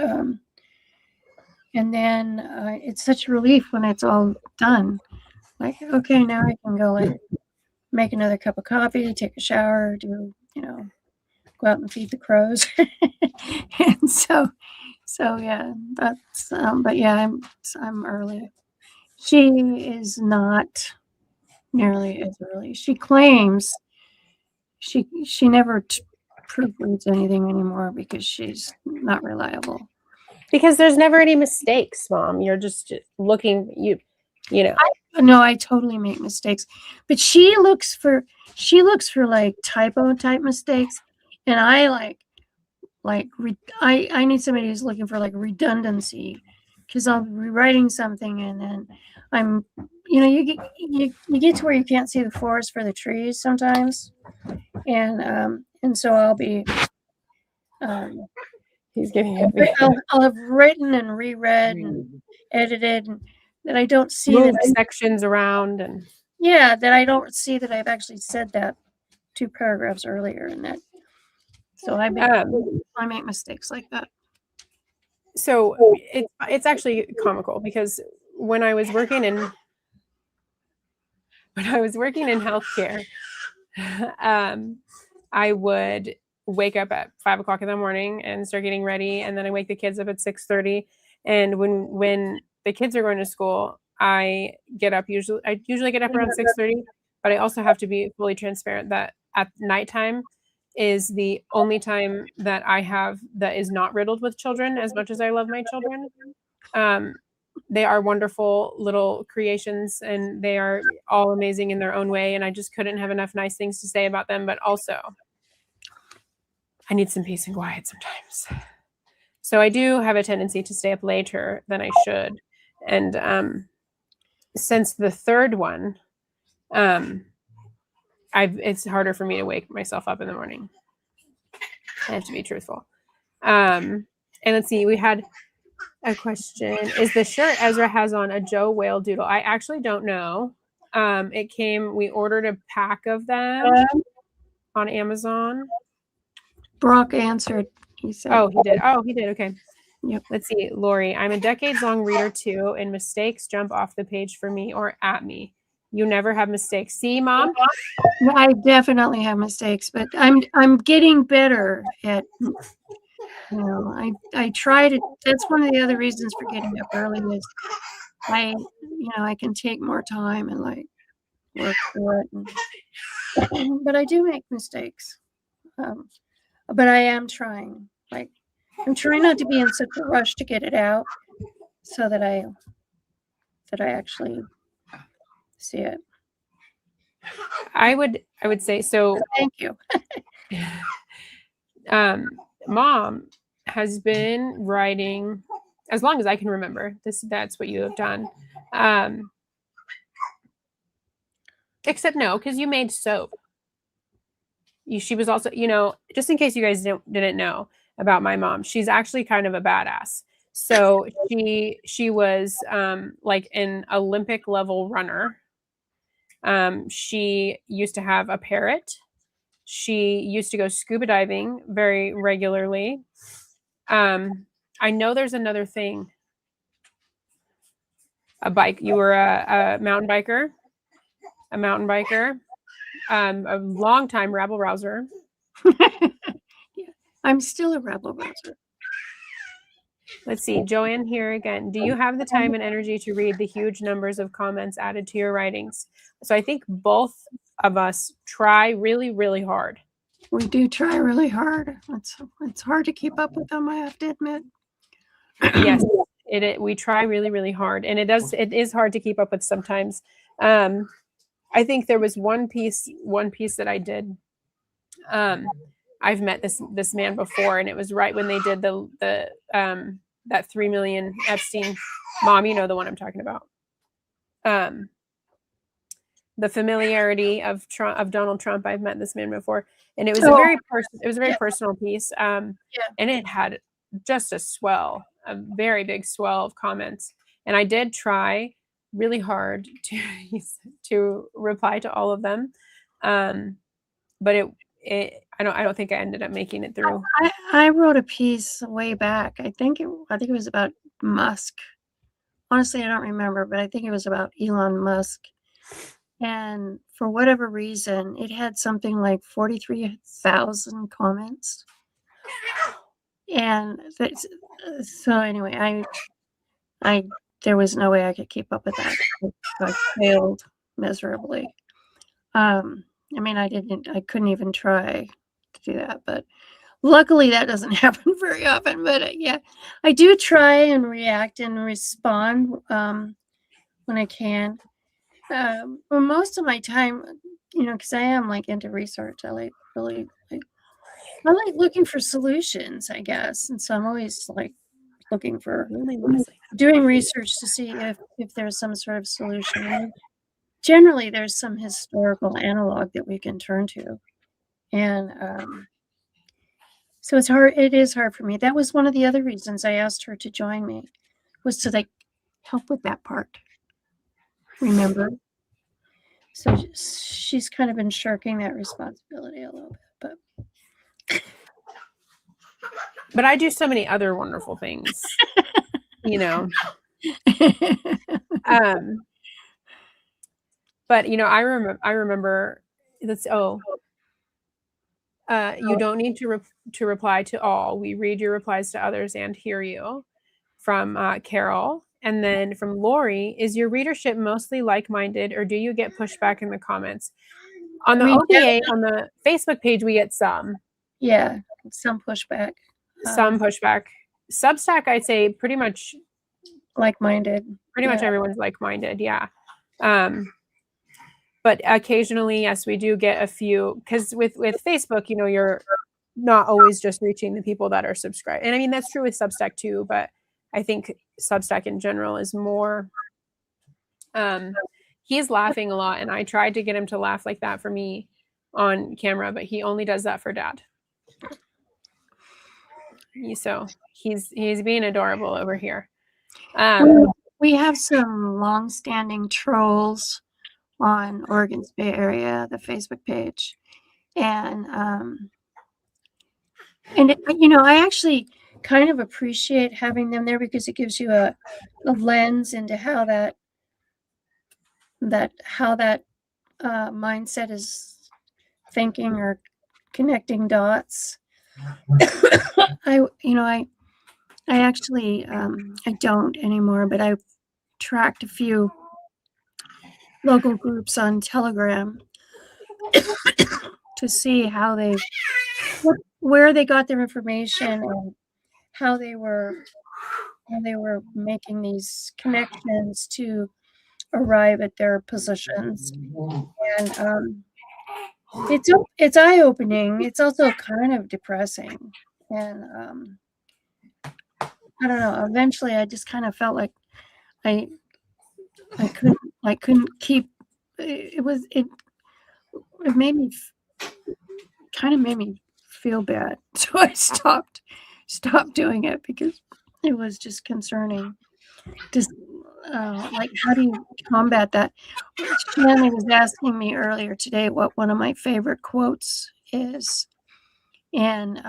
then it's such a relief when it's all done. Like, okay, now I can go and make another cup of coffee, take a shower, go out and feed the crows. And so yeah, that's but yeah, I'm early. She is not nearly as early. She claims she never proofreads anything anymore because she's not reliable. Because there's never any mistakes, Mom. You're just looking, No, I totally make mistakes, but she looks for like typo type mistakes, and I like like I need somebody who's looking for like redundancy, because I'll be rewriting something and then I'm, you get to where you can't see the forest for the trees sometimes, and so I'll be He's getting happy. I'll have written and reread and edited, and that I don't see Move that sections around and that I don't see that I've actually said that 2 paragraphs earlier, and that so I make mistakes like that. so it's actually comical because when I was working in healthcare, I would wake up at 5 o'clock in the morning and start getting ready, and then I wake the kids up at 6:30. And when the kids are going to school, I usually get up around 6:30, but I also have to be fully transparent that at nighttime is the only time that I have that is not riddled with children. As much as I love my children, they are wonderful little creations, and they are all amazing in their own way. And I just couldn't have enough nice things to say about them. But also, I need some peace and quiet sometimes. So I do have a tendency to stay up later than I should. And since the third one, it's harder for me to wake myself up in the morning. I have to be truthful. And let's see, we had a question. Is the shirt Ezra has on a Joe Whale doodle? I actually don't know. We ordered a pack of them on Amazon. Brock answered. He said, Oh, he did. Okay. Yep. Let's see, Lori. I'm a decades-long reader too, and mistakes jump off the page for me or at me. You never have mistakes. See, Mom? I definitely have mistakes, but I'm getting better at. I try to. That's one of the other reasons for getting up early is I can take more time and like work through it. But I do make mistakes. But I am trying. Like I'm trying not to be in such a rush to get it out, so that I actually see it. I would say so. Thank you. Mom has been writing as long as I can remember. That's what you have done. Except no, because you made soap. She was also, just in case you guys didn't know about my mom, she's actually kind of a badass. So she was like an Olympic level runner. She used to have a parrot. She used to go scuba diving very regularly. I know there's another thing. A bike. You were a mountain biker. A long time rabble rouser. Yeah, I'm still a rabble rouser. Let's see, Joanne here again. Do you have the time and energy to read the huge numbers of comments added to your writings? So I think both of us try really, really hard. We do try really hard. It's hard to keep up with them, I have to admit. Yes, we try really, really hard, and it is hard to keep up with sometimes. I think there was one piece that I did. I've met this man before, and it was right when they did the that 3 million Epstein. Mom, you know the one I'm talking about. The familiarity of Donald Trump. I've met this man before, and it was a very personal piece. And it had just a very big swell of comments, and I did try really hard to reply to all of them, but I don't think I ended up making it through. I wrote a piece way back. I think it was about Musk. Honestly, I don't remember, but I think it was about Elon Musk. And for whatever reason, it had something like 43,000 comments. And so anyway, there was no way I could keep up with that. I failed miserably. I mean, I couldn't even try to do that, but luckily that doesn't happen very often. But yeah, I do try and react and respond when I can. But most of my time, because I am like into research, I like really like I like looking for solutions, I guess. And so I'm always like looking for doing research to see if there's some sort of solution. And generally, there's some historical analog that we can turn to. And so it is hard for me. That was one of the other reasons I asked her to join me, was to like help with that part. Remember? So she's kind of been shirking that responsibility a little bit, But I do so many other wonderful things, you know. But you know, I remember that's you don't need to reply to all. We read your replies to others and hear you. From Carol. And then from Lori, is your readership mostly like-minded, or do you get pushback in the comments? On the OBA, on the Facebook page, we get some. Yeah, some pushback. Some pushback. Substack, I'd say pretty much like-minded. Pretty much everyone's like-minded, yeah. But occasionally, yes, we do get a few, because with Facebook, you know, you're not always just reaching the people that are subscribed. And I mean, that's true with Substack too, but I think Substack in general is more, he's laughing a lot, and I tried to get him to laugh like that for me on camera, but he only does that for Dad. So he's being adorable over here. We have some long-standing trolls on Oregon's Bay Area, the Facebook page. And you know, I actually kind of appreciate having them there because it gives you a lens into how that mindset is thinking or connecting dots. I actually I don't anymore, but I tracked a few local groups on Telegram to see where they got their information and how they were making these connections to arrive at their positions. And it's eye-opening. It's also kind of depressing. And I don't know, eventually I just kind of felt like I couldn't keep it made me feel bad. So I stopped doing it because it was just concerning. Just like, how do you combat that? Shanley was asking me earlier today what one of my favorite quotes is. And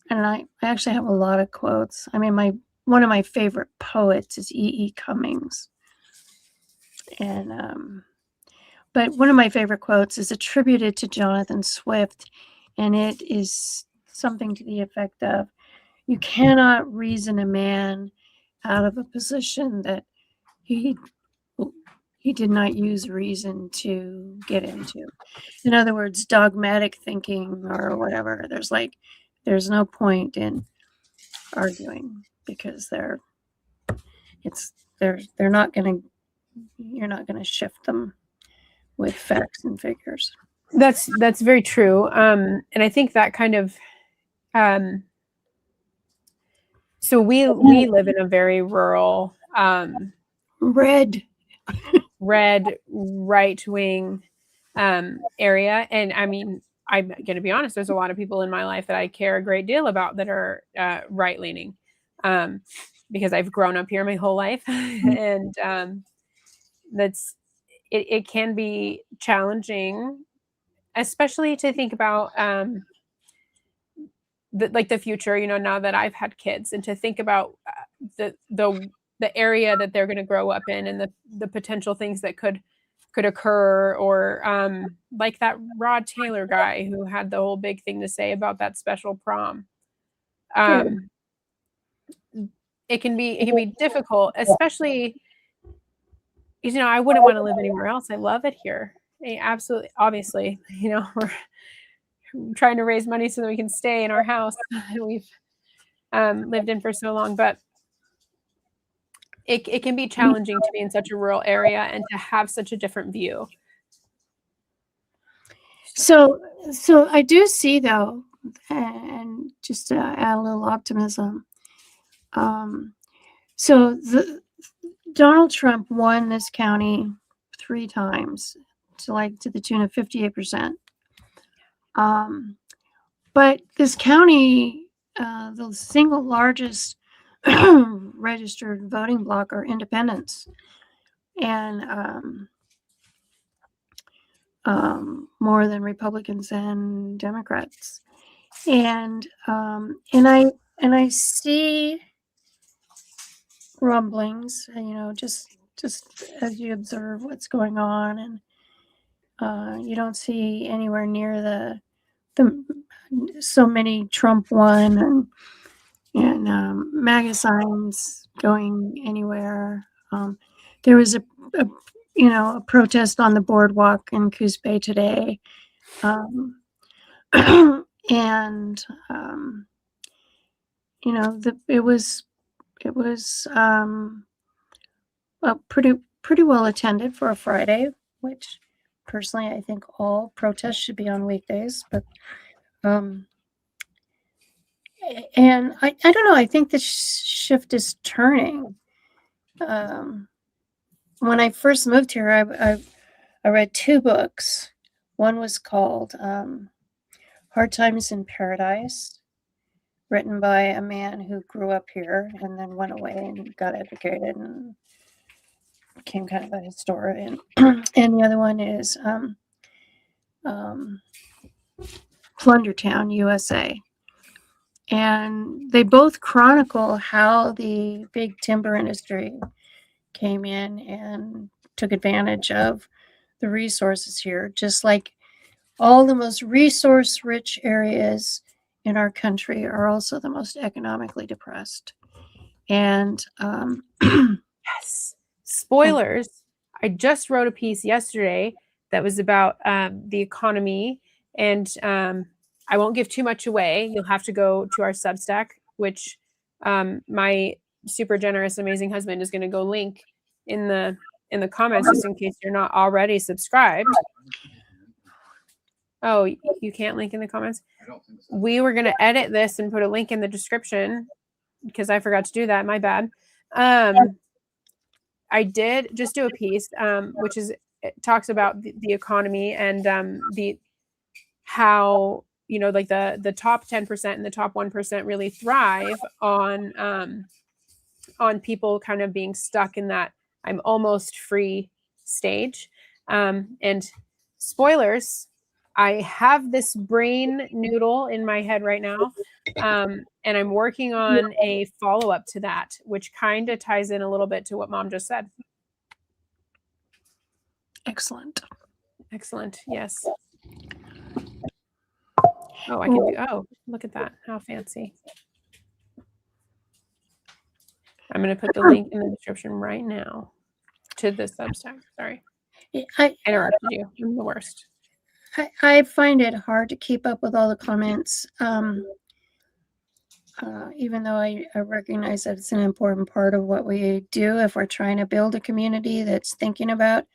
I actually have a lot of quotes. I mean, one of my favorite poets is E.E. Cummings. And but one of my favorite quotes is attributed to Jonathan Swift, and it is something to the effect of, you cannot reason a man out of a position that he did not use reason to get into. In other words, dogmatic thinking or whatever. There's no point in arguing because you're not going to shift them with facts and figures. That's very true. And I think that kind of, so we live in a very rural, red right-wing area. And I mean, I'm going to be honest, there's a lot of people in my life that I care a great deal about that are right-leaning, because I've grown up here my whole life. And it can be challenging, especially to think about the future, you know, now that I've had kids, and to think about the area that they're going to grow up in, and the potential things that could occur, or like that Rod Taylor guy who had the whole big thing to say about that special prom. It can be difficult, especially, you know, I wouldn't want to live anywhere else. I love it here. Absolutely, obviously, you know, we're trying to raise money so that we can stay in our house that we've lived in for so long, but it can be challenging to be in such a rural area and to have such a different view. So I do see, though, and just to add a little optimism. So Donald Trump won this county 3 times to the tune of 58%. But this county, the single largest registered voting bloc are independents, and more than Republicans and Democrats. And I see rumblings, just as you observe what's going on, and you don't see anywhere near the so many Trump won and MAGA signs going anywhere. There was a protest on the boardwalk in Coos Bay today, and it was pretty well attended for a Friday, which personally I think all protests should be on weekdays, but and I don't know, I think the shift is turning. When I first moved here, I read 2 books. One was called Hard Times in Paradise, written by a man who grew up here and then went away and got educated and became kind of a historian. And the other one is Plundertown, USA. And they both chronicle how the big timber industry came in and took advantage of the resources here, just like all the most resource-rich areas in our country are also the most economically depressed. And Yes. Spoilers. I just wrote a piece yesterday that was about the economy, and I won't give too much away. You'll have to go to our Substack, which my super generous, amazing husband is going to go link in the comments, just in case you're not already subscribed. Oh, you can't link in the comments? I don't think so. We were going to edit this and put a link in the description because I forgot to do that. My bad. I did just do a piece, which is, it talks about the economy and how, like the top 10% and the top 1% really thrive on people kind of being stuck in that I'm almost free stage. And spoilers, I have this brain noodle in my head right now. And I'm working on a follow-up to that, which kind of ties in a little bit to what Mom just said. excellent. Yes. Oh, I can do, oh, look at that. How fancy. I'm going to put the link in the description right now to the Substack. Sorry. I interrupted you. I'm the worst. I find it hard to keep up with all the comments, even though I recognize that it's an important part of what we do if we're trying to build a community that's thinking about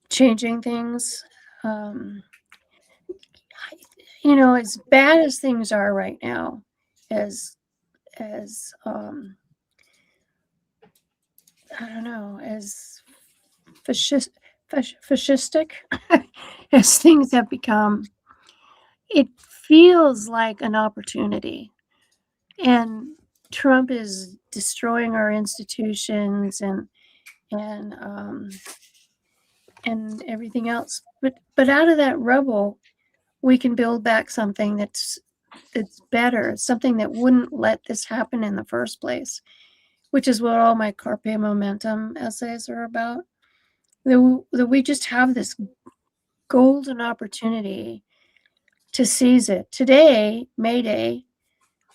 changing things. As bad as things are right now, as I don't know, as fascistic as things have become, it feels like an opportunity. And Trump is destroying our institutions and everything else. But out of that rubble, we can build back something that's better, something that wouldn't let this happen in the first place, which is what all my Carpe Momentum essays are about. That we just have this golden opportunity to seize it. Today, May Day,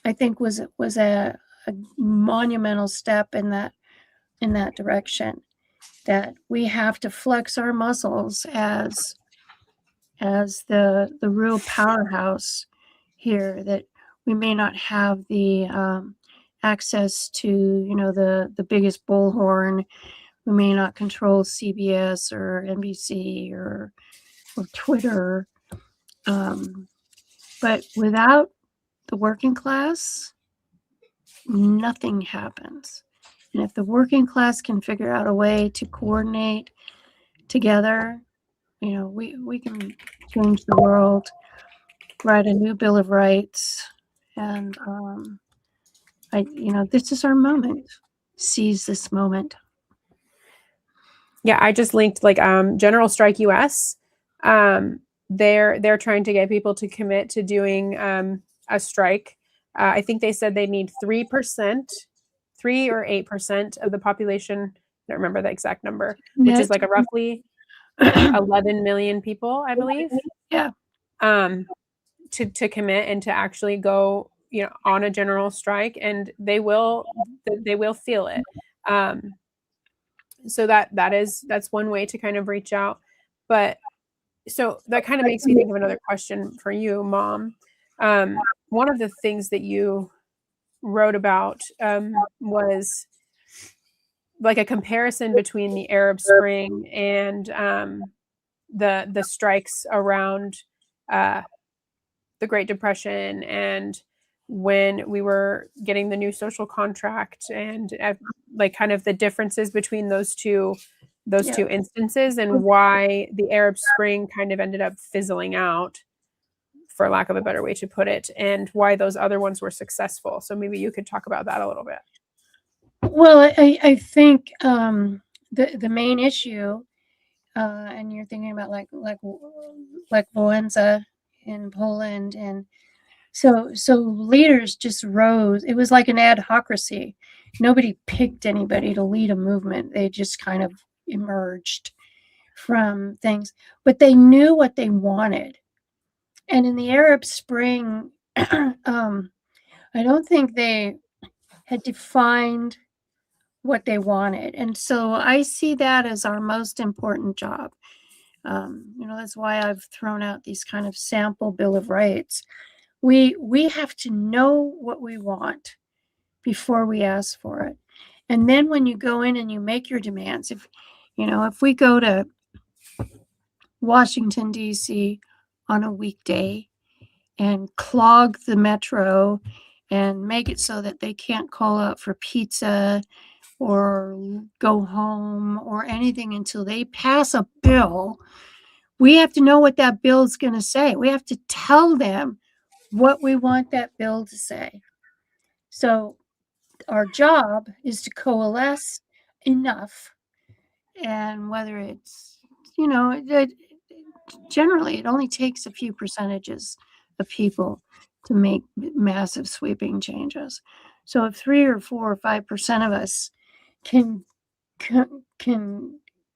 I think was a monumental step in that direction. That we have to flex our muscles as the real powerhouse here. That we may not have the access to the biggest bullhorn We may not control CBS or NBC or Twitter. But without the working class, nothing happens. And if the working class can figure out a way to coordinate together, we can change the world, write a new Bill of Rights, and this is our moment. Seize this moment. Yeah, I just linked like General Strike US. They're trying to get people to commit to doing a strike. I think they said they need 3%, 3 or 8% of the population. I don't remember the exact number, which is like a roughly 11 million people, I believe. Yeah. To commit and to actually go, on a general strike, and they will feel it. So that's one way to kind of reach out. But so that kind of makes me think of another question for you, Mom. One of the things that you wrote about was like a comparison between the Arab Spring and the strikes around the Great Depression, and when we were getting the new social contract, and like kind of the differences between those two instances, and why the Arab Spring kind of ended up fizzling out, for lack of a better way to put it, and why those other ones were successful. So maybe you could talk about that a little bit. Well, I think the main issue, and you're thinking about like Wałęsa in Poland, and so leaders just rose. It was like an adhocracy. Nobody picked anybody to lead a movement. They just kind of emerged from things, but they knew what they wanted. And in the Arab Spring, I don't think they had defined what they wanted. And so I see that as our most important job. That's why I've thrown out these kind of sample Bill of Rights. We have to know what we want before we ask for it. And then when you go in and you make your demands, if we go to Washington, D.C. on a weekday and clog the metro and make it so that they can't call out for pizza or go home or anything until they pass a bill, we have to know what that bill is going to say. We have to tell them what we want that bill to say. So our job is to coalesce enough, and whether it's, generally it only takes a few percentages of people to make massive sweeping changes. So if 3 or 4 or 5% of us can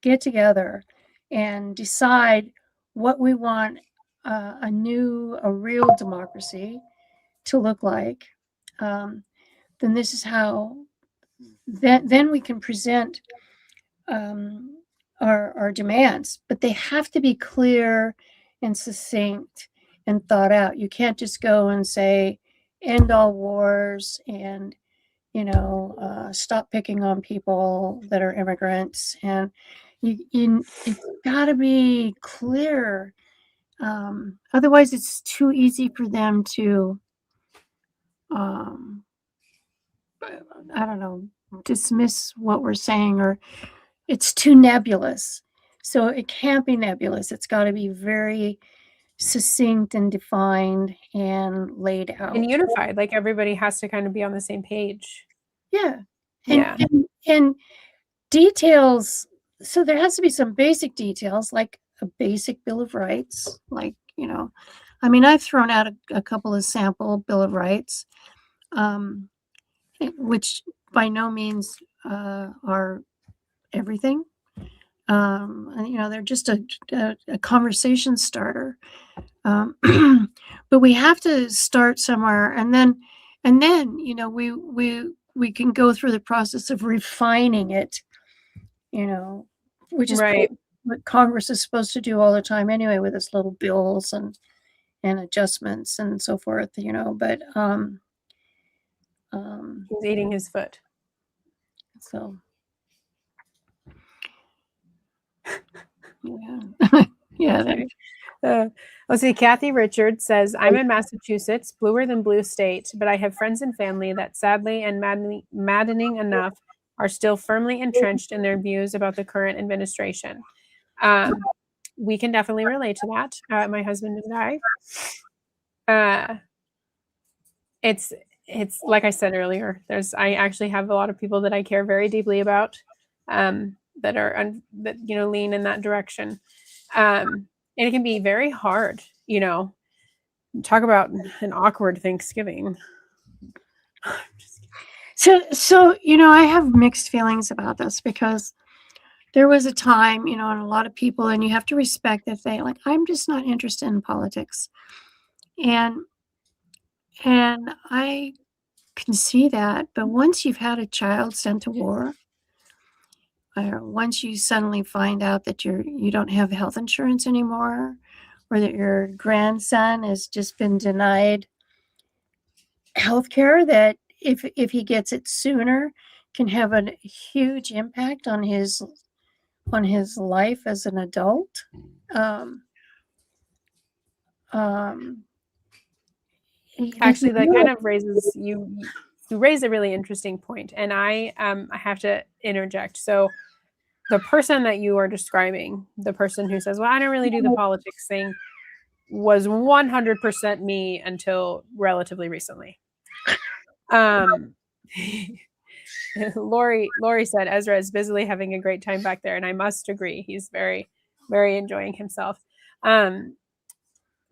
get together and decide what we want a real democracy to look like, then this is how then we can present our demands, but they have to be clear and succinct and thought out. You can't just go and say end all wars and stop picking on people that are immigrants, and it's got to be clear. Otherwise, it's too easy for them to, I don't know, dismiss what we're saying, or it's too nebulous. So it can't be nebulous. It's got to be very succinct and defined and laid out. And unified, like everybody has to kind of be on the same page. Yeah. And details. So there has to be some basic details, like a basic Bill of Rights. Like, I've thrown out a couple of sample Bill of Rights, which by no means are everything. They're just a conversation starter. But we have to start somewhere, and then we can go through the process of refining it, which is right. what Congress is supposed to do all the time anyway, with its little bills and adjustments and so forth, but he's eating his foot. So Yeah. Yeah. Okay. Let's see. Kathy Richards says, I'm in Massachusetts, bluer than blue state, but I have friends and family that sadly and maddening enough are still firmly entrenched in their views about the current administration. We can definitely relate to that. My husband and I. It's like I said earlier, I actually have a lot of people that I care very deeply about, that are that lean in that direction. And it can be very hard, talk about an awkward Thanksgiving. So I have mixed feelings about this, because there was a time, and a lot of people, and you have to respect that they like, I'm just not interested in politics. And I can see that. But once you've had a child sent to war, or once you suddenly find out that you don't have health insurance anymore, or that your grandson has just been denied health care, that if he gets it sooner, can have a huge impact on his life as an adult. Actually, that kind of raises you raise a really interesting point, and I have to interject. So the person that you are describing, the person who says, well, I don't really do the politics thing, was 100% me until relatively recently. Lori said Ezra is busily having a great time back there, and I must agree. He's very, very enjoying himself.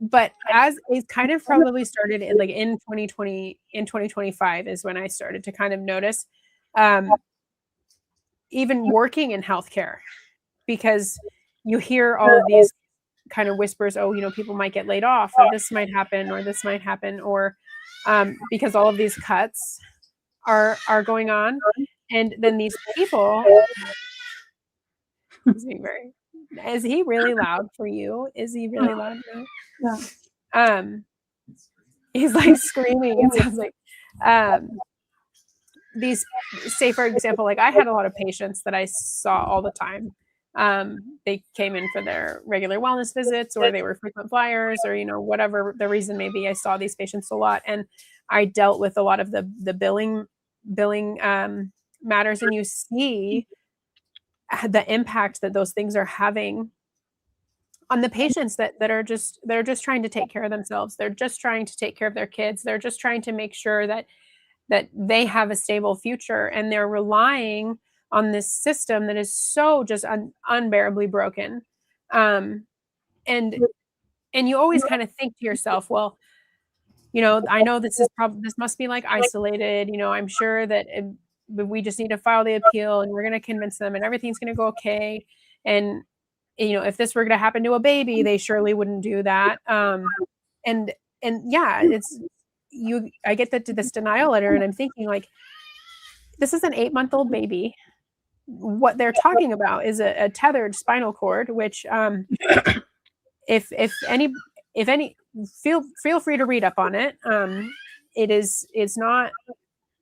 But as it kind of probably started in 2020, in 2025 is when I started to kind of notice, even working in healthcare, because you hear all of these kind of whispers, people might get laid off, or this might happen, or because all of these cuts are going on. And then these people, is he really loud for you? Is he really loud? Yeah. He's like screaming. It sounds like these, say for example, like I had a lot of patients that I saw all the time. They came in for their regular wellness visits, or they were frequent flyers, or whatever the reason may be. I saw these patients a lot, and I dealt with a lot of the billing matters, and you see the impact that those things are having on the patients that are just trying to take care of themselves. They're just trying to take care of their kids. They're just trying to make sure that they have a stable future, and they're relying on this system that is so just unbearably broken. And you always kind of think to yourself, well, I know this must be like isolated, I'm sure that we just need to file the appeal, and we're going to convince them, and everything's going to go okay. And if this were going to happen to a baby, they surely wouldn't do that. And yeah, I get this denial letter, and I'm thinking, like, this is an 8-month-old baby. What they're talking about is a tethered spinal cord, which if any feel free to read up on it.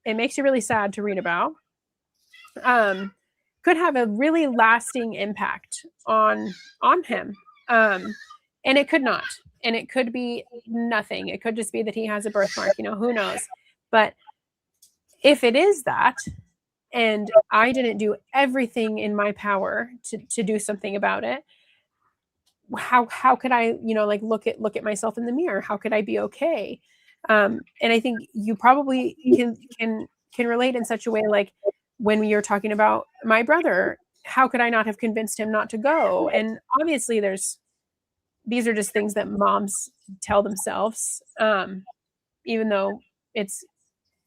It makes you really sad to read about. Could have a really lasting impact on him. And it could not. And it could be nothing. It could just be that he has a birthmark, who knows. But if it is that, and I didn't do everything in my power to do something about it, how could I, look at myself in the mirror? How could I be okay? And I think you probably can relate in such a way, like when you're talking about my brother, how could I not have convinced him not to go? And obviously these are just things that moms tell themselves, even though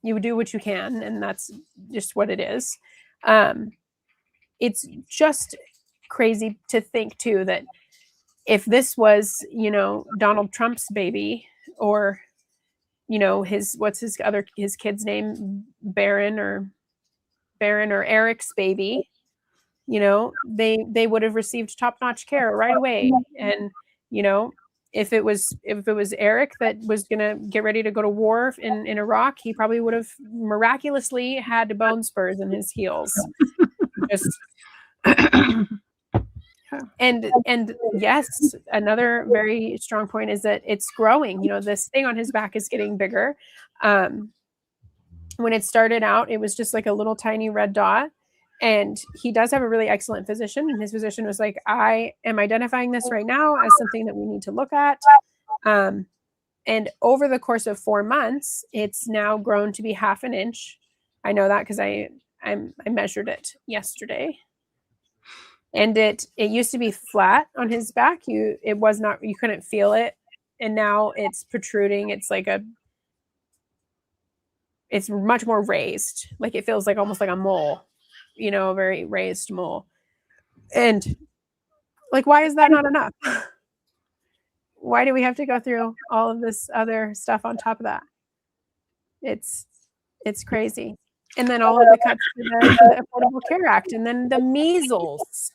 you do what you can, and that's just what it is. It's just crazy to think too that if this was, Donald Trump's baby, or, what's his kid's name, Barron or Eric's baby, they would have received top-notch care right away. And, if it was Eric that was going to get ready to go to war in Iraq, he probably would have miraculously had bone spurs in his heels. Just And yes, another very strong point is that it's growing. This thing on his back is getting bigger. When it started out, it was just like a little tiny red dot. And he does have a really excellent physician. And his physician was like, I am identifying this right now as something that we need to look at. And over the course of 4 months, it's now grown to be 1/2 inch. I know that because I measured it yesterday. And it used to be flat on his back. You couldn't feel it. And now it's protruding. It's much more raised. Like it feels like almost like a mole, a very raised mole. And like, why is that not enough? Why do we have to go through all of this other stuff on top of that? It's crazy. And then all of the cuts to the Affordable Care Act, and then the measles.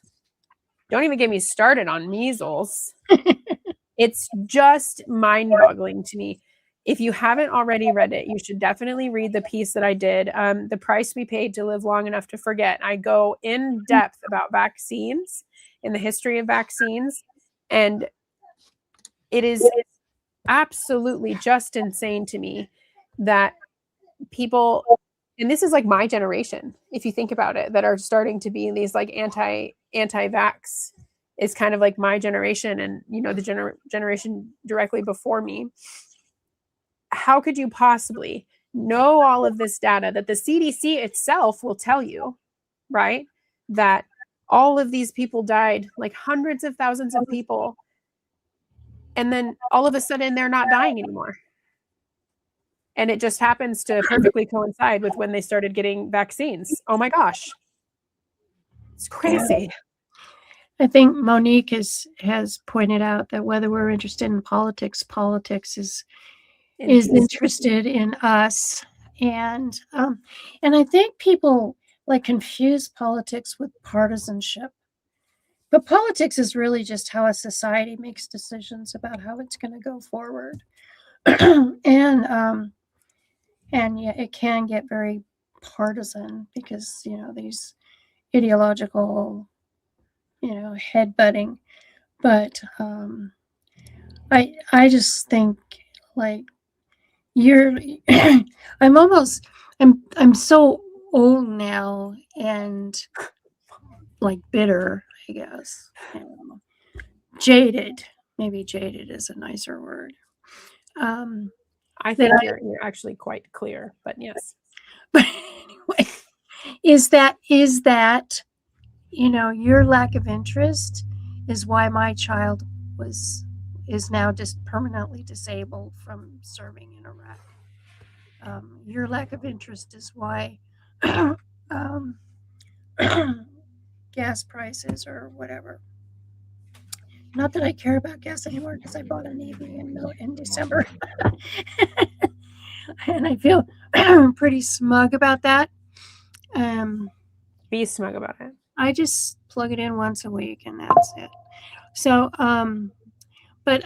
Don't even get me started on measles. It's just mind-boggling to me. If you haven't already read it, you should definitely read the piece that I did, The Price We Paid to Live Long Enough to Forget. I go in depth about vaccines and the history of vaccines. And it is absolutely just insane to me that people, and this is like my generation, if you think about it, that are starting to be these like anti-vax is kind of like my generation and, the generation directly before me. How could you possibly know all of this data that the CDC itself will tell you, right? That all of these people died, like hundreds of thousands of people. And then all of a sudden they're not dying anymore. And it just happens to perfectly coincide with when they started getting vaccines. Oh my gosh. It's crazy. I think Monique has pointed out that whether we're interested in politics is interested in us. And I think people like confuse politics with partisanship. But politics is really just how a society makes decisions about how it's going to go forward. And yeah, it can get very partisan because, these ideological, headbutting. But I just think like I'm so old now and like bitter, I guess. Jaded. Maybe jaded is a nicer word. I think you're actually quite clear, but yes. But anyway, is that your lack of interest is why my child is now just permanently disabled from serving in Iraq. Your lack of interest is why gas prices or whatever. Not that I care about gas anymore because I bought an EV in December. And I feel pretty smug about that. Be smug about it. I just plug it in once a week and that's it. So, but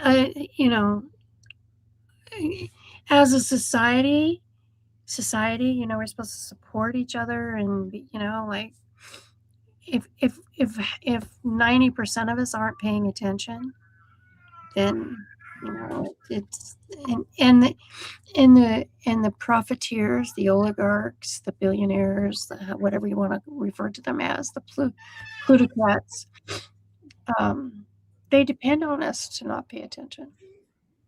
as a society, we're supposed to support each other and, like if 90% of us aren't paying attention, then, it's, and the profiteers, the oligarchs, the billionaires, whatever you want to refer to them as, the plutocrats, they depend on us to not pay attention.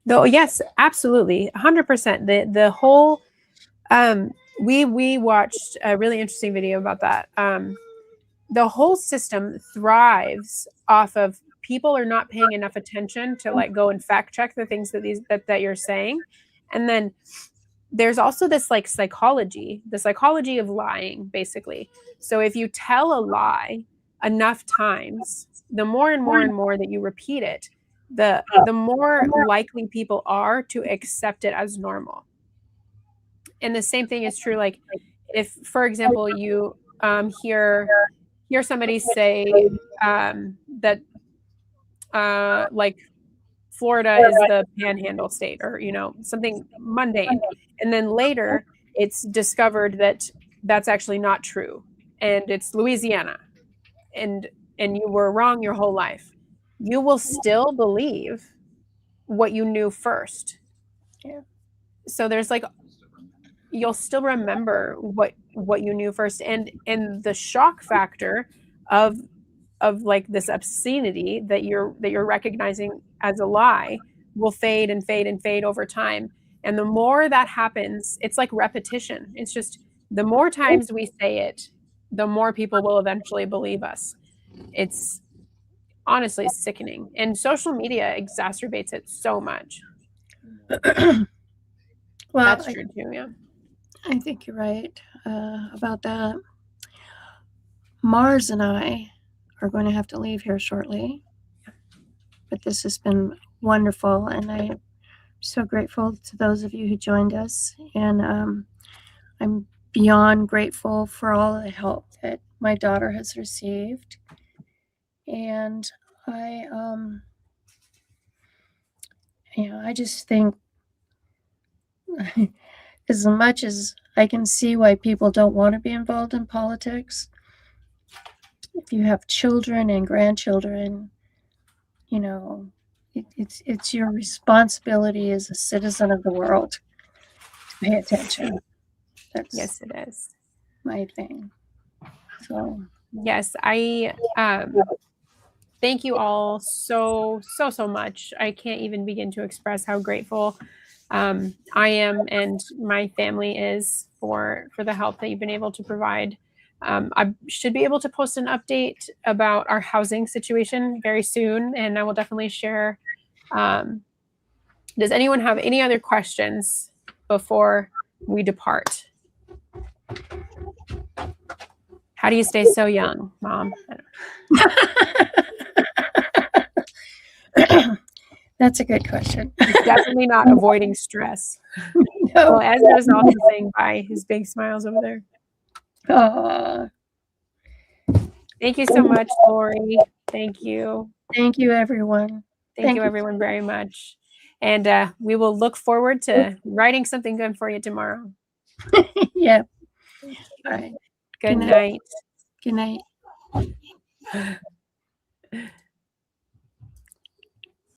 No, yes, absolutely. 100%. The whole, we watched a really interesting video about that. The whole system thrives off of people are not paying enough attention to like go and fact check the things that you're saying. And then there's also this like the psychology of lying, basically. So if you tell a lie enough times, the more and more and more that you repeat it, the more likely people are to accept it as normal. And the same thing is true. Like if, for example, you hear somebody say that like Florida is the panhandle state or, something mundane. And then later it's discovered that that's actually not true. And it's Louisiana. And and you were wrong your whole life, you will still believe what you knew first. Yeah. So there's like, you'll still remember what you knew first, and the shock factor of like this obscenity that you're recognizing as a lie will fade and fade and fade over time. And the more that happens, it's like repetition. It's just the more times we say it, the more people will eventually believe us. It's honestly sickening, and social media exacerbates it so much. Well, That's true too. Yeah. I think you're right about that. Mars and I are going to have to leave here shortly, but this has been wonderful, and I'm so grateful to those of you who joined us, and I'm beyond grateful for all the help that my daughter has received, and I just think as much as I can see why people don't want to be involved in politics, if you have children and grandchildren, it's your responsibility as a citizen of the world to pay attention. Yes, it is my thing. So yes, I thank you all so much. I can't even begin to express how grateful I am and my family is for the help that you've been able to provide. I should be able to post an update about our housing situation very soon, and I will definitely share. Does anyone have any other questions before we depart? How do you stay so young, Mom? That's a good question. It's definitely not avoiding stress. No. Well, Ezra's also saying bye. His big smiles over there. Thank you so much, Lori. Thank you. Thank you, everyone. Thank you, everyone, very much. And we will look forward to writing something good for you tomorrow. Yeah. All right. Good night. Good night.